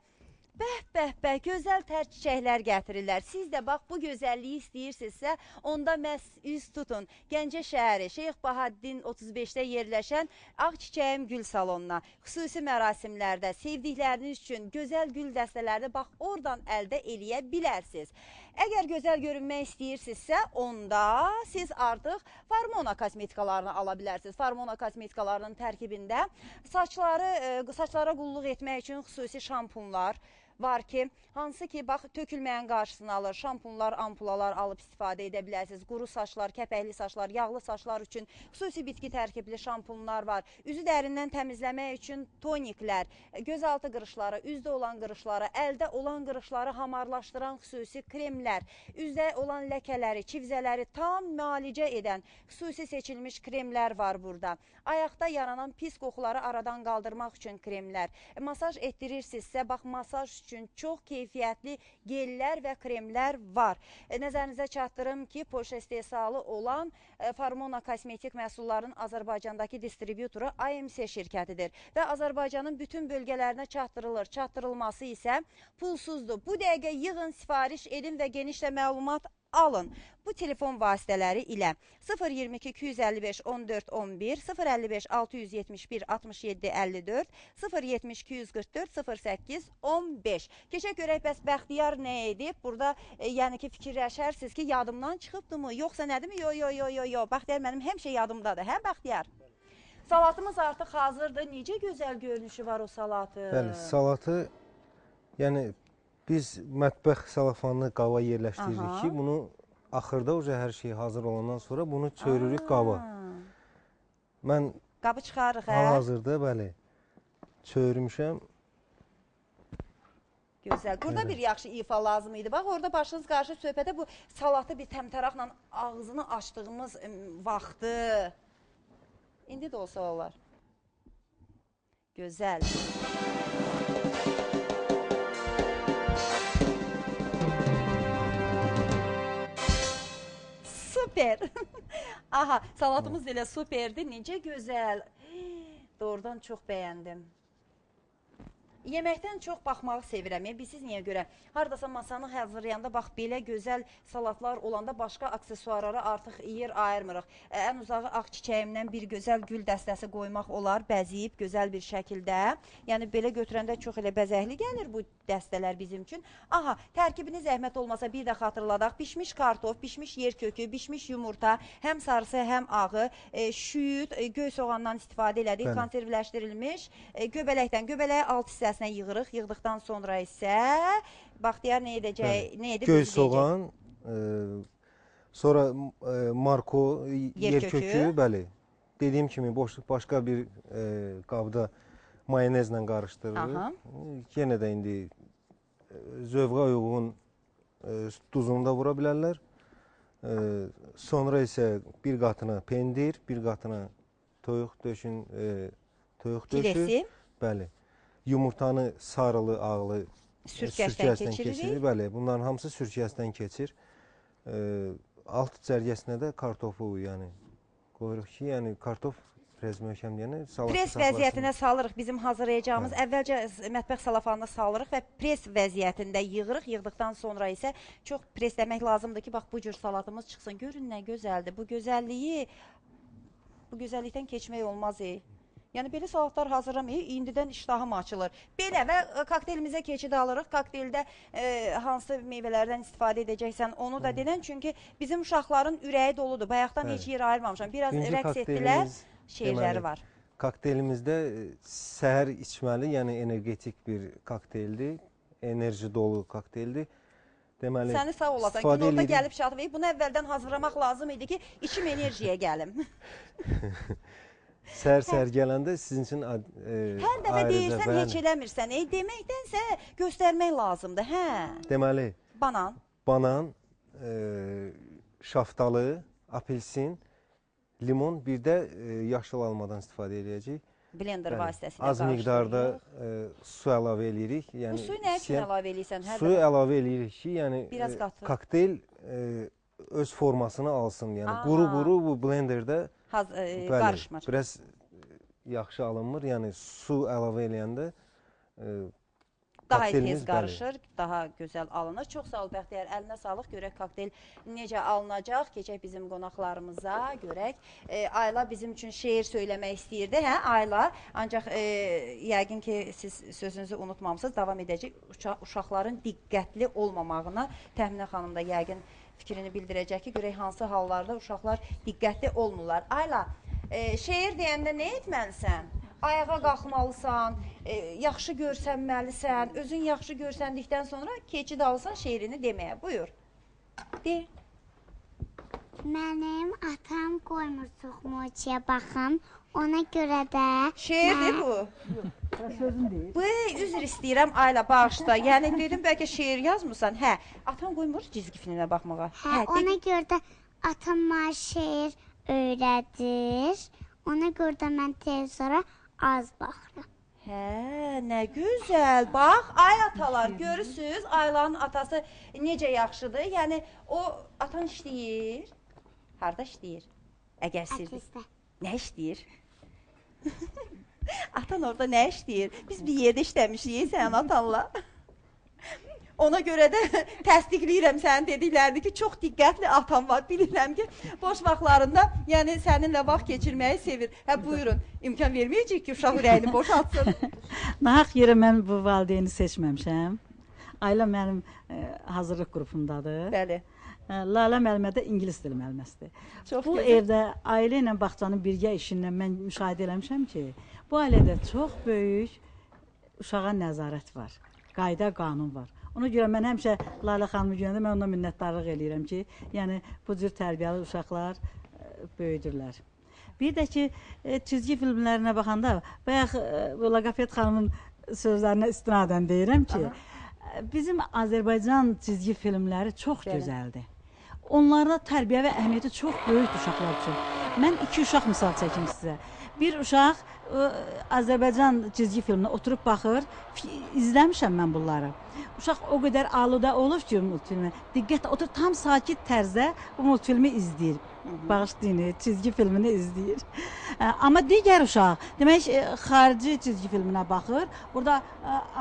bəh, gözəl tər çiçəklər gətirirlər. Siz də bax bu gözəlliyi istəyirsinizsə, onda məhz üz tutun. Gəncə şəhəri, Şeyx Bahaddin 35-də yerləşən Ağ Çiçəyim Gül Salonuna. Xüsusi mərasimlərdə, sevdikləriniz üçün gözəl gül dəstələri bax oradan əldə eləyə bilərsiniz. Əgər gözəl görünmək istəyirsinizsə, onda siz artıq Farmona kosmetikalarını ala bilərsiniz. Farmona kosmetikalarının tərkibində saçlara qulluq etmək üçün xüsusi şampunlar var ki, hansı ki, bax, tökülməyən qarşısını alır, şampunlar, ampulalar alıb istifadə edə bilərsiniz. Quru saçlar, kəpəkli saçlar, yağlı saçlar üçün xüsusi bitki tərkibli şampunlar var. Üzü dərindən təmizləmək üçün toniklər, gözaltı qırışları, üzdə olan qırışları, əldə olan qırışları hamarlaşdıran xüsusi kremlər, üzdə olan ləkələri, çivzələri tam müalicə edən xüsusi seçilmiş kremlər var burada. Ayaqda yaranan pis qoxuları aradan qaldırmaq üçün kremlər. Masaj etdirirsinizsə, bax, masaj üçün çox keyfiyyətli gellər və kremlər var. Nəzərinizə çatdırım ki, Polşa istehsalı olan Farmona kosmetik məhsulların Azərbaycandakı distribütoru AMC şirkətidir və Azərbaycanın bütün bölgələrinə çatdırılır. Çatdırılması isə pulsuzdur. Bu dəqiqə yığın, sifariş edin və genişlə məlumat alın. Bu telefon vasitələri ilə 022 255 14 11, 055 671 67 54, 070 244 08 15. Keçək görək, bəs Bəxtiyar nə edib? Burada yəni ki, fikirləşərsiniz ki, yadımdan çıxıbdımı, yoxsa nədir mi? Yo. Bəxtiyar mənim həmişə yadımdadır, hə Bəxtiyar? Salatımız artıq hazırdır. Necə gözəl görünüşü var o salatı? Bəli, salatı, yəni biz mətbəx salafanını qava yerləşdiririk ki, bunu axırda hər şey hazır olandan sonra bunu çörürük qaba. Mən qabı çıxarırıq, hə? Hal-hazırda, bəli, çörümüşəm. Gözəl. Burada bir yaxşı ifa lazım idi. Bax, orada başınız qarşı söhbətə bu salatı bir təmtəraqla ağzını açdığımız vaxtı. İndi də olsa olar. Gözəl. Süper. Aha, salatımız elə süperdir. Necə gözəl. Doğrudan çox bəyəndim. Yeməkdən çox baxmağı sevirəm. Bilsiz niyə görə? Haradasa masanı hazırlayanda bax belə gözəl salatlar olanda başqa aksesuarlara artıq yer ayırmırıq. Ən uzağı ağ çiçəyimdən bir gözəl gül dəstəsi qoymaq olar, bəziyib gözəl bir şəkildə. Yəni belə götürəndə çox elə bəzəkli gəlir bu dəstələr bizim üçün. Aha, tərkibini zəhmət olmasa bir də xatırladaq. Bişmiş kartof, bişmiş yer kökü, bişmiş yumurta, həm sarısı, həm ağı, şüyüd, göy soğandan istifadə elədik, konservləşdirilmiş, göbələkdən, göbələyə alt hissəsinə yığırıq. Yığdıqdan sonra isə Baxtiyar nə edəcək? Göy soğan, sonra marko, yer kökü, bəli. Dediyim kimi başqa bir qabda mayonezlə qarışdırırıq. Yenə də indi zövqə uyğun duzunu da vura bilərlər. Sonra isə bir qatına pendir, bir qatına toyuq döşün, toyuq döşü. Bəli. Yumurtanı sarılı, ağlı sürkəsdən keçiririk. Bəli, bunların hamısı sürkəsdən keçir. Alt cərgəsinə də kartofu qoyuruq ki, yəni kartof prez möhkəm deyəni salatı pres vəziyyətinə salırıq bizim hazırlayacağımız. Əvvəlcə mətbəx salafanına salırıq və pres vəziyyətində yığırıq. Yığdıqdan sonra isə çox presləmək lazımdır ki, bax bu cür salatımız çıxsın. Görün nə gözəldir. Bu gözəllikdən keçmək olmaz. Yəni belə salatlar hazırlamayıq, indidən iştahım açılır. Belə və kokteylimizə keçid alırıq. Kokteyldə hansı meyvələrdən istifadə edəcəksən onu da denən. Çünki bizim uşaqların ürəyi doludur. Bayaqdan heç yer ayırmamışam. Biraz rəqs etdilər, şeyləri var. Kokteylimizdə səhər içməli, yəni energetik bir kokteyldir. Enerji dolu kokteyldir. Deməli, səni sağ olasan. Günorta gəlib çatıb. Bunu əvvəldən hazırlamaq lazım idi ki, içim enerjiyə gəlim. Səhər gələndə sizin üçün hər dəfə deyirsən, heç eləmirsən. Deməkdənsə göstərmək lazımdır. Hə. Deməli, banan, şaftalı, apelsin, limon, bir də yaşıl almadan istifadə edəcəyik. Blender vasitəsilə az miqdarda su əlavə edirik. Bu suyu nə üçün əlavə edirsən? Suyu əlavə edirik ki, yəni kokteyl öz formasını alsın. Yəni quru-quru bu blenderdə qarışmır. Biraz yaxşı alınmır. Yəni su əlavə eləyəndə Daha kokteylimiz, tez qarışır, daha gözəl alınır. Çox sağ ol Bəxtiyar, əlinə sağlıq. Görək kokteyl necə alınacaq. Keçək bizim qonaqlarımıza, görək. Ayla bizim üçün şeir söyləmək istəyirdi. Hə, Ayla? Ancaq yəqin ki, siz sözünüzü unutmamısınız. Davam edəcək. Uşaqların diqqətli olmamağına Təminə xanım da yəqin fikrini bildirəcək ki, görək hansı hallarda uşaqlar diqqətli olmurlar. Ayla, şeir deyəndə nə etməlisən? Ayağa qalxmalısan, yaxşı görsənməlisən, özün yaxşı görsəndikdən sonra keçid alırsan şeirini deməyə. Buyur. De. Mənim atam qoymur çox moçiyə baxım. Ona görə də... Şeirdir bu. Sözün deyil. Bu, üzr istəyirəm Ayla, bağışla. Yəni dedim bəlkə şeir yazmırsan. Hə, atan qoymur cizgi filminə baxmağa. Hə, ona görə də atam mənə şeir öyrədir. Ona görə də mən televizora az baxıram. Hə, nə gözəl. Bax, ay atalar, görürsünüz, Aylanın atası necə yaxşıdır. Yəni, o atan işləyir. Harada işləyir? Əgərsizdir. Nə işləyir? Atan orada nə işləyir? Biz bir yerdə işləmişik sənin atanla. Ona görə də təsdiqləyirəm sənin dediklərini ki, çox diqqətli atam var. Bilirəm ki, boş vaxtlarında yəni səninlə vaxt keçirməyi sevir. Hə, buyurun, imkan verməyəcək ki, uşaq ürəyini boşaltsın. Nahaq yerə mən bu valideyni seçməmişəm. Ayla mənim hazırlıq qrupundadır. Bəli. Lalə müəllimə də ingilis dili müəlliməsidir. Bu evdə ailə ilə bağçanın birgə işindən mən müşahidə eləmişəm ki, bu ailədə çox böyük uşağa nəzarət var, qayda, qanun var. Ona görə mən həmişə Lalə xanımı görəndə mən ona minnətdarlıq eləyirəm ki, yəni bu cür tərbiyəli uşaqlar böyüdürlər. Bir də ki, çizgi filmlərinə baxanda, bayaq Laqafet xanımın sözlərinə istinadən deyirəm ki, bizim Azərbaycan çizgi filmləri çox gözəldir. Onlarda tərbiyə və əhəmiyyəti çox böyükdür uşaqlar üçün. Mən iki uşaq misal çəkim sizə. Bir uşaq Azərbaycan çizgi filminə oturub baxır, izləmişəm mən bunları. Uşaq o qədər aludə olur ki, multfilmi, diqqətlə oturub tam sakit tərzdə bu multfilmi izləyir. Bağışlayın, çizgi filmini izləyir. Amma digər uşaq, demək, xarici çizgi filminə baxır. Burada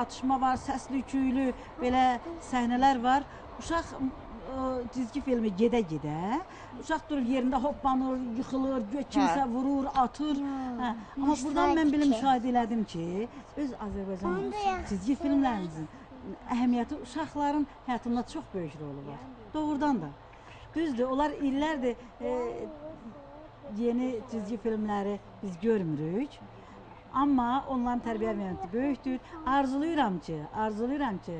atışma var, səsli, küylü, belə səhnələr var. Uşaq çizgi filmi gedə-gedə, uşaq durur yerində hoppanır, yıxılır, kimsə vurur, atır. Amma buradan mən belə müşahidə elədim ki, öz Azərbaycan çizgi filmlərimizin əhəmiyyəti uşaqların həyatında çox böyük rolu var. Doğrudan da. Düzdür, onlar illərdir yeni çizgi filmləri biz görmürük. Amma onların tərbiyə əhəmiyyəti böyükdür. Arzulayıram ki,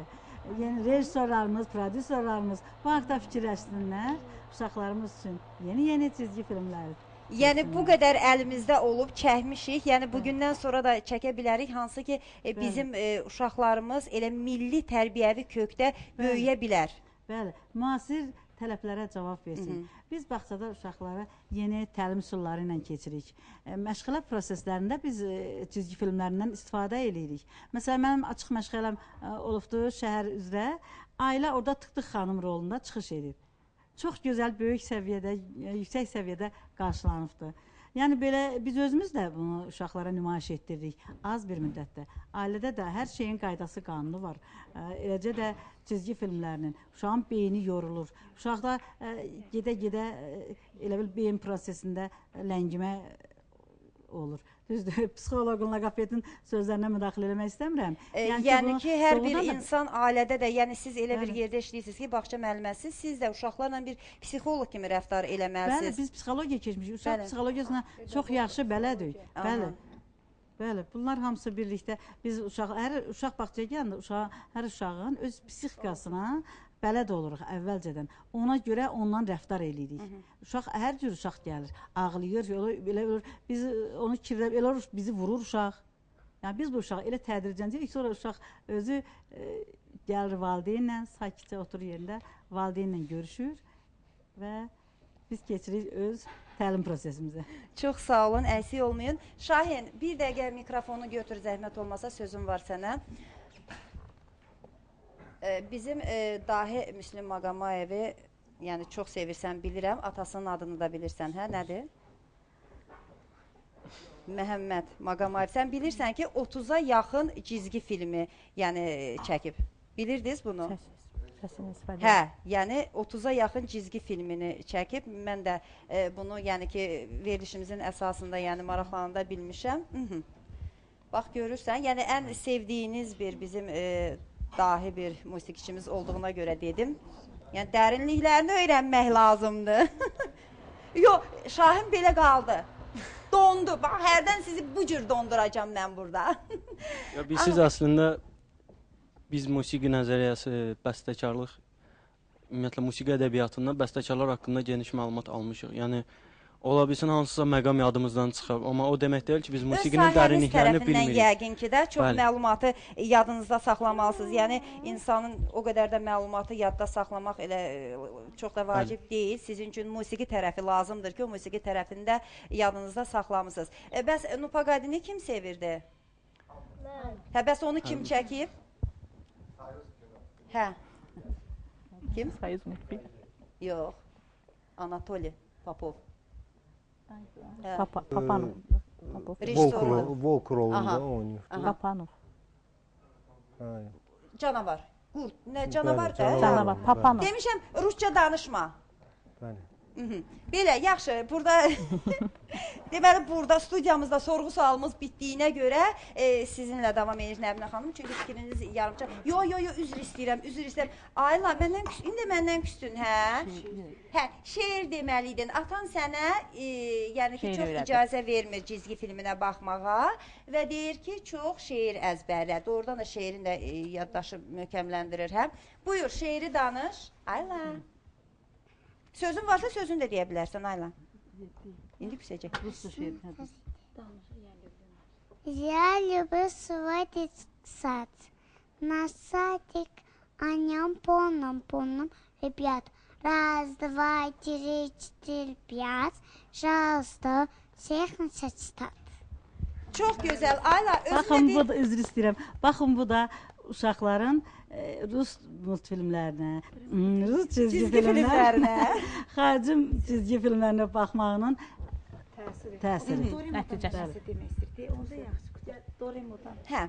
yeni rejissorlarımız, prodüserlərimiz bu haqda fikirləşsinlər, uşaqlarımız üçün yeni çizgi filmlər. Yəni bu qədər əlimizdə olub, çəkmişik. Yəni bugündən sonra da çəkə bilərik, hansı ki bizim uşaqlarımız elə milli tərbiyəvi kökdə böyüyə bilər. Bəli, müasir tələblərə cavab versin. Biz bağçada uşaqlara yeni təlim üsulları ilə keçirik. Məşğələ proseslərində biz çizgi filmlərindən istifadə edirik. Məsələn, mənim açıq məşğələm olubdur şəhər üzrə. Ailə orada Tık-Tık xanım rolunda çıxış edib. Çox gözəl, böyük səviyyədə, yüksək səviyyədə qarşılanıbdır. Yəni belə biz özümüz də bunu uşaqlara nümayiş etdiririk az bir müddətdə. Ailədə də hər şeyin qaydası, qanunu var. Eləcə də çizgi filmlərinin uşağın beyni yorulur. Uşaqda gedə-gedə elə bil beyin prosesində ləngimə olur. Düzdür, psixoloqun, laqafetin sözlərinə müdaxilə eləmək istəmirəm. Yəni ki, hər bir insan ailədə də, yəni siz elə bir yerdə işləyirsiniz ki, bağça müəlliməsiz, siz də uşaqlarla bir psixoloq kimi rəftar eləməlisiniz. Bəli, biz psixologiya keçmişik, uşaq psixologiyasına çox yaxşı bələdik. Bəli, bunlar hamısı birlikdə, biz hər uşaq bağçaya gələndə, hər uşağın öz psixikasına bələd oluruq əvvəlcədən. Ona görə ondan rəftar eləyirik. Uşaq, hər cür uşaq gəlir, ağlayır, belə olur, biz onu kirləb, elə olur, bizi vurur uşaq. Yəni biz bu uşağı elə tədircəncəyik, sonra uşaq özü gəlir valideynlə, sakitcə oturur yerində, valideynlə görüşür və biz keçirik öz təlim prosesimizə. Çox sağ olun, əksik olmayın. Şahin, bir dəqiqə mikrofonu götür, zəhmət olmasa sözüm var sənə. Bizim dahi Müslüm Maqamayevi, yəni çox sevirsən, bilirəm, atasının adını da bilirsən, hə, nədir? Məhəmməd Maqamayev, sən bilirsən ki, 30-a yaxın cizgi filmi yəni çəkib. Bilirdiniz bunu? Səsiniz fəaliyyət. Hə, yəni 30-a yaxın cizgi filmini çəkib. Mən də bunu yəni ki, verilişimizin əsasında yəni maraqlananda bilmişəm. Bax görürsən, yəni ən sevdiyiniz bir bizim dahi bir musiqiçimiz olduğuna görə dedim. Yəni dərinliklərini öyrənmək lazımdır. Yox, Şahin belə qaldı. Dondu. Bax, hərdən sizi bu cür donduracam mən burada. Siz əslində biz musiqi nəzəriyyəsi, bəstəkarlıq, ümumiyyətlə musiqi ədəbiyyatından bəstəkarlar haqqında geniş məlumat almışıq. Yəni ola bilsin hansısa məqam yadımızdan çıxır, amma o demək deyil ki, biz musiqinin dərinliklərini bilmirik. Yəqin ki də çox məlumatı yadınızda saxlamalısınız. Yəni insanın o qədər də məlumatı yadda saxlamaq elə çox da vacib deyil. Sizin üçün musiqi tərəfi lazımdır ki, o musiqi tərəfində yadınızda saxlamısınız. Bəs Nupaqadini kim sevirdi? Hə, bəs onu kim çəkib? Hə. Kim? Sayız Mutbi. Yox. Anatoli Popov. Papanov. Volk rolunda oynayır. Papanov. Canavar. Qurd. Nə canavar da? Canavar. Papanov. Demişəm, rusca danışma. Bəli. Belə, yaxşı. Burada deməli, burada studiyamızda sorğu-sualımız bitdiyinə görə sizinlə davam edir Nəbinə xanım. Çünki fikriniz yarımca. Yo, üzr istəyirəm, üzr istəyirəm. Ayla, indi məndən küstün, hə? Hə, şeir deməliydin. Atan sənə, yəni ki, çox icazə vermir cizgi filminə baxmağa və deyir ki, çox şeir əzbərlə. Doğrudan da şeirin də yaddaşı möhkəmləndirir, hə? Buyur, şeiri danış. Ayla. Sözün varsa sözünü də deyə bilərsən, Ayla. İndi pisəcək. Я люблю свой сад. Наш садик, о нем полном ребят. Раз, два, три, четыре, пять. Пожалуйста, всех на сад. Çox gözəl. Ayla, Baxın, bu da üzr istəyirəm. Baxın, bu da uşaqların Rus multfilmlərinə, Rus cizgi filmlərinə, xarici cizgi filmlərinə baxmağının təsiri. Nəticəsi demək istəyir. Onda yaxşı, Doremo'dan. Hə.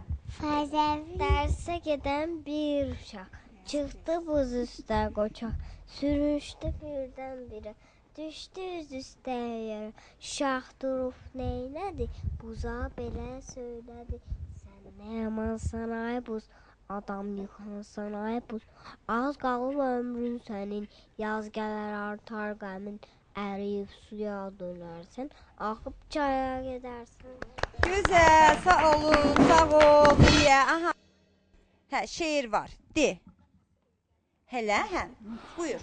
Dərsə gedən bir uşaq çıxdı buz üstə qoçaq, sürüşdü birdən birə, düşdü üz üstə yerə. Şax durub neynədi, buza belə söylədi. Sən nə yamansan ay buz, adam yıxansan ay buz. Az qalıb ömrün sənin, yaz gələr artar qəmin. Əriyib suya dönərsən, axıb çaya gedərsən. Gözəl, sağ ol, deyə. Aha. Hə, şeir var, de. Hələ, hə, buyur.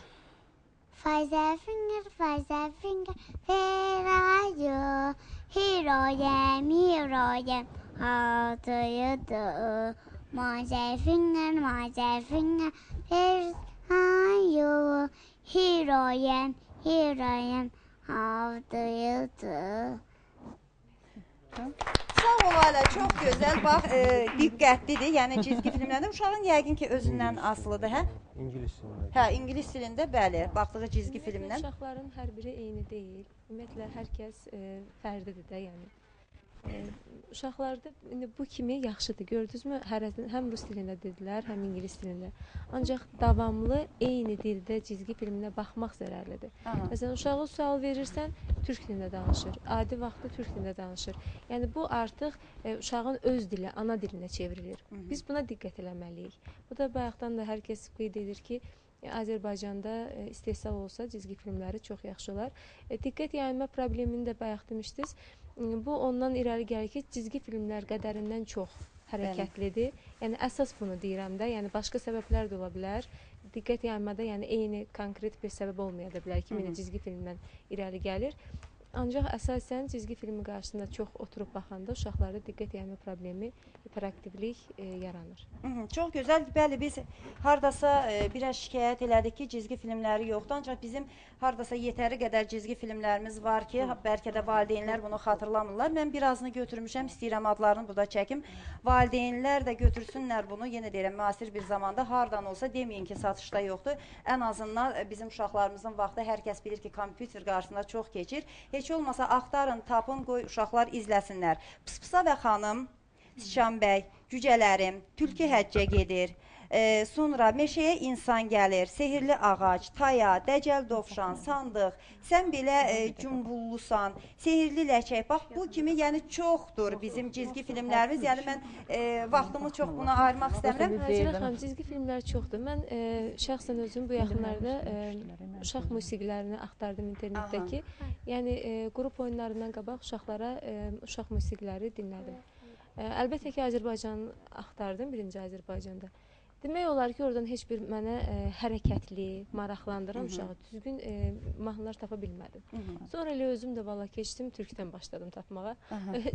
Finger, where are you? Here I am, how do you do? My finger, where are you? Here I am, how do you do? Sağ ol Ayla, çox gözəl. Bax, diqqətlidir. Yəni cizgi filmlərdə uşağın yəqin ki özündən asılıdır, hə? İngilis dilində. Hə, ingilis dilində, bəli, baxdığı cizgi filmdən. Uşaqların hər biri eyni deyil. Ümumiyyətlə hər kəs fərdidir də, yəni. Uşaqlarda indi bu kimi yaxşıdır. Gördünüzmü? Həm rus dilində dedilər, həm ingilis dilində. Ancaq davamlı eyni dildə cizgi filminə baxmaq zərərlidir. Məsələn, uşağa sual verirsən, türk dilində danışır. Adi vaxtda türk dilində danışır. Yəni bu artıq uşağın öz dili, ana dilinə çevrilir. Biz buna diqqət eləməliyik. Bu da bayaqdan da hər kəs qeyd edir ki, Azərbaycanda istehsal olsa cizgi filmləri çox yaxşı olar. Diqqət yayılma problemini də bayaq demişdiniz. Bu ondan irəli gəlir ki, cizgi filmlər qədərindən çox hərəkətlidir. Yəni əsas bunu deyirəm də, yəni başqa səbəblər də ola bilər. Diqqət yayılmada yəni eyni konkret bir səbəb olmaya da bilər ki, cizgi filmdən irəli gəlir. Ancaq əsasən cizgi filmi qarşısında çox oturub baxanda uşaqlarda diqqət yayılma problemi, hiperaktivlik yaranır. Çox gözəl. Bəli, biz hardasa biraz şikayət elədik ki, cizgi filmləri yoxdur. Ancaq bizim hardasa yetəri qədər cizgi filmlərimiz var ki, bəlkə də valideynlər bunu xatırlamırlar. Mən birazını götürmüşəm, istəyirəm adlarını burada çəkim. Valideynlər də götürsünlər bunu, yenə deyirəm, müasir bir zamanda hardan olsa deməyin ki, satışda yoxdur. Ən azından bizim uşaqlarımızın vaxtı hər kəs bilir ki, kompüter qarşısında çox keçir. Heç heç olmasa axtarın, tapın, qoy uşaqlar izləsinlər. Pıspısa və xanım, Sıçan bəy, cücələrim, tülkü həccə gedir. Sonra meşəyə insan gəlir, sehirli ağac, taya, dəcəl dovşan, sandıq, sən belə cumbullusan, sehirli ləçək. Bax, bu kimi yəni çoxdur bizim cizgi filmlərimiz. Yəni mən vaxtımı çox buna ayırmaq istəmirəm. Hacirə xanım, cizgi filmlər çoxdur. Mən şəxsən özüm bu yaxınlarda uşaq musiqilərini axtardım internetdəki. Yəni qrup oyunlarından qabaq uşaqlara uşaq musiqiləri dinlədim. Əlbəttə ki, Azərbaycanı axtardım, birinci Azərbaycanda. Demək olar ki, oradan heç bir mənə hərəkətli, maraqlandıran uşağı düzgün mahnılar tapa bilmədim. Sonra elə özüm də valla keçdim, türkdən başladım tapmağa.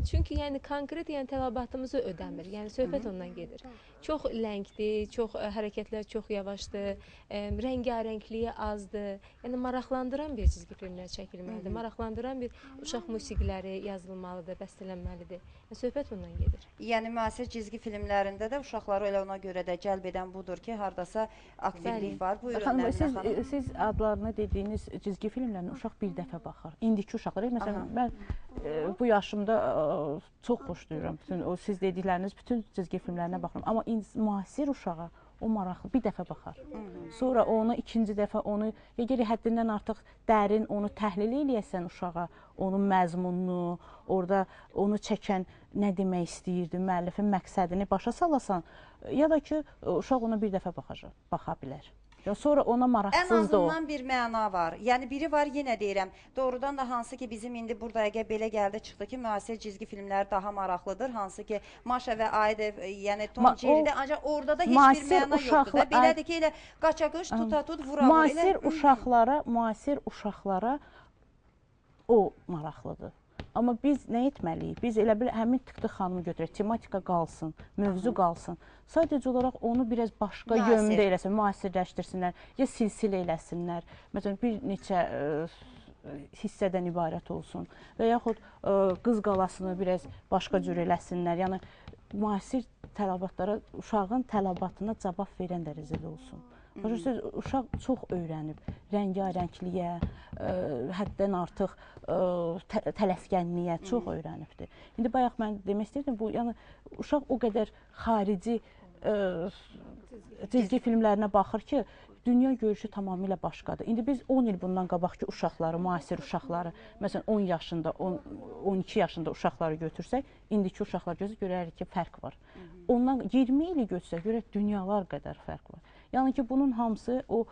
Çünki yəni konkret tələbatımızı ödəmir. Yəni söhbət ondan gedir. Çox ləngdir, çox hərəkətlər çox yavaşdır, rəngarəngliyi azdır. Yəni maraqlandıran bir cizgi filmlər çəkilməlidir. Maraqlandıran bir uşaq musiqiləri yazılmalıdır, bəstələnməlidir. Söhbət ondan gedir. Yəni müasir cizgi filmlərində də uşaqları elə ona görə də cəlb edən budur ki, hardasa aktivlik var. Buyurun, xanım, siz adlarını dediyiniz cizgi filmlərinə uşaq bir dəfə baxır. İndiki uşaqlar, məsələn, mən bu yaşımda çox xoşlayıram. Siz dedikləriniz bütün cizgi filmlərinə baxıram. Amma müasir uşağa o maraqlı bir dəfə baxar. Sonra onu ikinci dəfə onu gəlir həddindən artıq dərin onu təhlil eləyəsən uşağa, onun məzmununu, orada onu çəkən nə demək istəyirdi, müəllifin məqsədini başa salasan, ya da ki, uşaq ona bir dəfə baxa bilər. Sonra ona maraqsızdır o. Ən azından bir məna var. Yəni biri var, yenə deyirəm, doğrudan da hansı ki bizim indi burada belə gəldi, çıxdı ki, müasir cizgi filmlər daha maraqlıdır. Hansı ki, Maşa və Aydev, yəni Tom Jerry'də, ancaq orada da heç bir məna yoxdur da. Belədir ki, elə qaçaqış, tutatut, vura-vura. Müasir uşaqlara o maraqlıdır. Amma biz nə etməliyik? Biz elə bil həmin Tıktı xanımı götürək, tematika qalsın, mövzu qalsın. Sadəcə olaraq onu biraz başqa yöndə eləsin, müasirləşdirsinlər, ya silsilə eləsinlər. Məsələn, bir neçə hissədən ibarət olsun və yaxud Qız qalasını biraz başqa cür eləsinlər. Yəni, müasir tələbatlara, uşağın tələbatına cavab verən dərəcədə olsun. Başa uşaq çox öyrənib, rəngarəngliyə, həddən artıq tələfkənliyə çox öyrənibdir. İndi bayaq mən demək istəyirdim, bu, yəni, uşaq o qədər xarici cizgi filmlərinə baxır ki, dünya görüşü tamamilə başqadır. İndi biz 10 il bundan qabaqki uşaqları, müasir uşaqları, məsələn 10 yaşında, 12 yaşında uşaqları götürsək, indiki uşaqlar görərik ki, fərq var. Ondan 20 ili götürsək, görək dünyalar qədər fərq var. Yəni ki, bunun hamısı o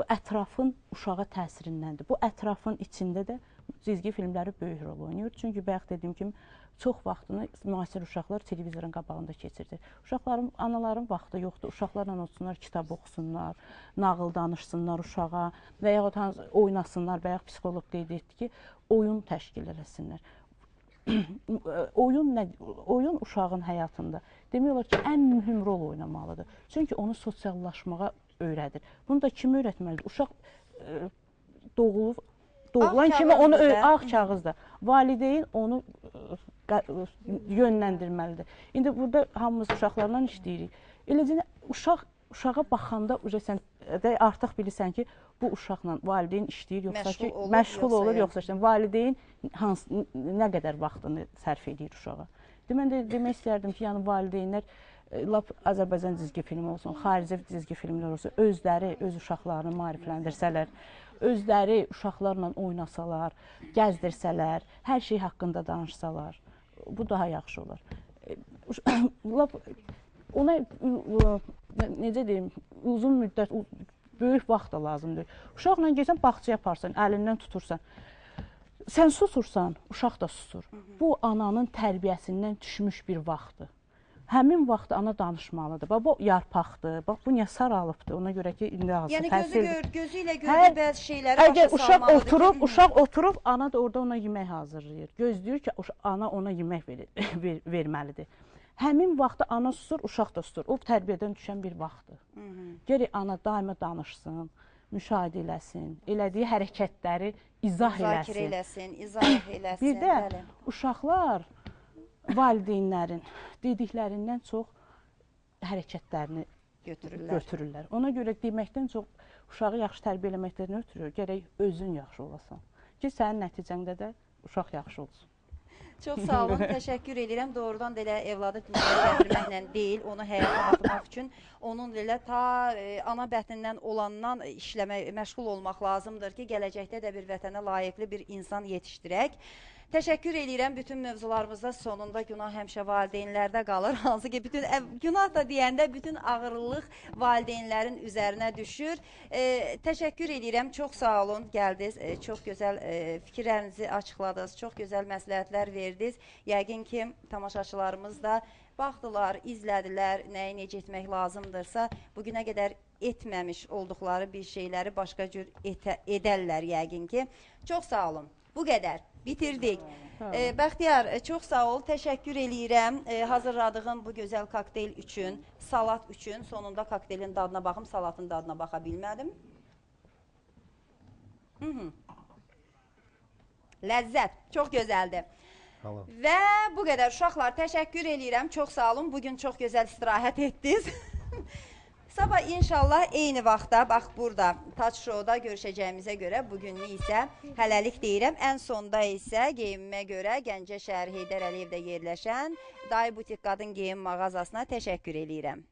ətrafın uşağa təsirindəndir. Bu ətrafın içində də cizgi filmləri böyük rol oynayır. Çünki bayaq dediyim kimi, çox vaxtını müasir uşaqlar televizorun qabağında keçirdir. Uşaqların, anaların vaxtı yoxdur. Uşaqlarla otursunlar, kitab oxusunlar, nağıl danışsınlar uşağa və yaxud oynasınlar. Bayaq psixoloq qeyd etdi ki, oyun təşkil eləsinlər. Oyun uşağın həyatında demək olar ki, ən mühüm rol oynamalıdır. Çünki onu sosiallaşmağa öyrədir. Bunu da kim öyrətməlidir? Uşaq doğulan kimi onu ağ kağızda. Valideyn onu yönləndirməlidir. İndi burada hamımız uşaqlarla işləyirik. Eləcə uşağa baxanda sən artıq bilirsən ki, bu uşaqla valideyn işləyir, yoxsa ki, məşğul olur, yoxsa valideyn nə qədər vaxtını sərf edir uşağa. Mən də demək istərdim ki, yəni valideynlər lap Azərbaycan cizgi filmi olsun, xarici cizgi filmlər olsun, özləri, öz uşaqlarını maarifləndirsələr, özləri uşaqlarla oynasalar, gəzdirsələr, hər şey haqqında danışsalar, bu daha yaxşı olar. Ona, necə deyim, uzun müddət, böyük vaxt da lazımdır. Uşaqla gəlsən, bağça yaparsan, əlindən tutursan, sən susursan, uşaq da susur. Bu, ananın tərbiyəsindən düşmüş bir vaxtdır. Həmin vaxt ana danışmalıdır. Bax, bu yarpaqdır, bax, bu niyə saralıbdır, ona görə ki, indi ağzı təsirdir. Yəni, gözü ilə gördüyü bəzi şeyləri başa salmalıdır. Uşaq oturub, ana da orada ona yemək hazırlayır. Gözləyir ki, ana ona yemək verməlidir. Həmin vaxtda ana susur, uşaq da susur. O, tərbiyədən düşən bir vaxtdır. Geri ana daima danışsın, müşahidə eləsin, elədiyi hərəkətləri izah eləsin. Bir də uşaqlar valideynlərin dediklərindən çox hərəkətlərini götürürlər. Ona görə deməkdən çox uşağı yaxşı tərbiyə eləməkdən ötürür, gərək özün yaxşı olasan. Ki, sənin nəticəndə də uşaq yaxşı olsun. Çox sağ olun, təşəkkür edirəm. Doğrudan da elə evladı dünyaya gətirməklə deyil, onu həyata qatmaq üçün onun elə ta ana bətnindən olandan işləmək, məşğul olmaq lazımdır ki, gələcəkdə də bir vətənə layiqli bir insan yetişdirək. Təşəkkür edirəm. Bütün mövzularımızda sonunda günah həmişə valideynlərdə qalır. Hansı ki, bütün günah da deyəndə bütün ağırlıq valideynlərin üzərinə düşür. Təşəkkür edirəm. Çox sağ olun, gəldiniz. Çox gözəl fikirlərinizi açıqladınız. Çox gözəl məsləhətlər verdiniz. Yəqin ki, tamaşaçılarımız da baxdılar, izlədilər, nəyi necə etmək lazımdırsa, bugünə qədər etməmiş olduqları bir şeyləri başqa cür edərlər yəqin ki. Çox sağ olun. Bu qədər. Bitirdik. Bəxtiyar, çox sağ ol, təşəkkür eləyirəm hazırladığım bu gözəl kokteyl üçün, salat üçün. Sonunda kokteylin dadına baxım, salatın dadına baxa bilmədim. Ləzzət, çox gözəldir. Və bu qədər uşaqlar, təşəkkür eləyirəm, çox sağ olun. Bugün çox gözəl istirahət etdiniz. Sabah inşallah eyni vaxtda, bax burada, Touch Show-da görüşəcəyimizə görə bugünlük isə hələlik deyirəm. Ən sonda isə geyimimə görə Gəncə şəhəri Heydər Əliyevdə yerləşən Day Butik Qadın Geyim mağazasına təşəkkür eləyirəm.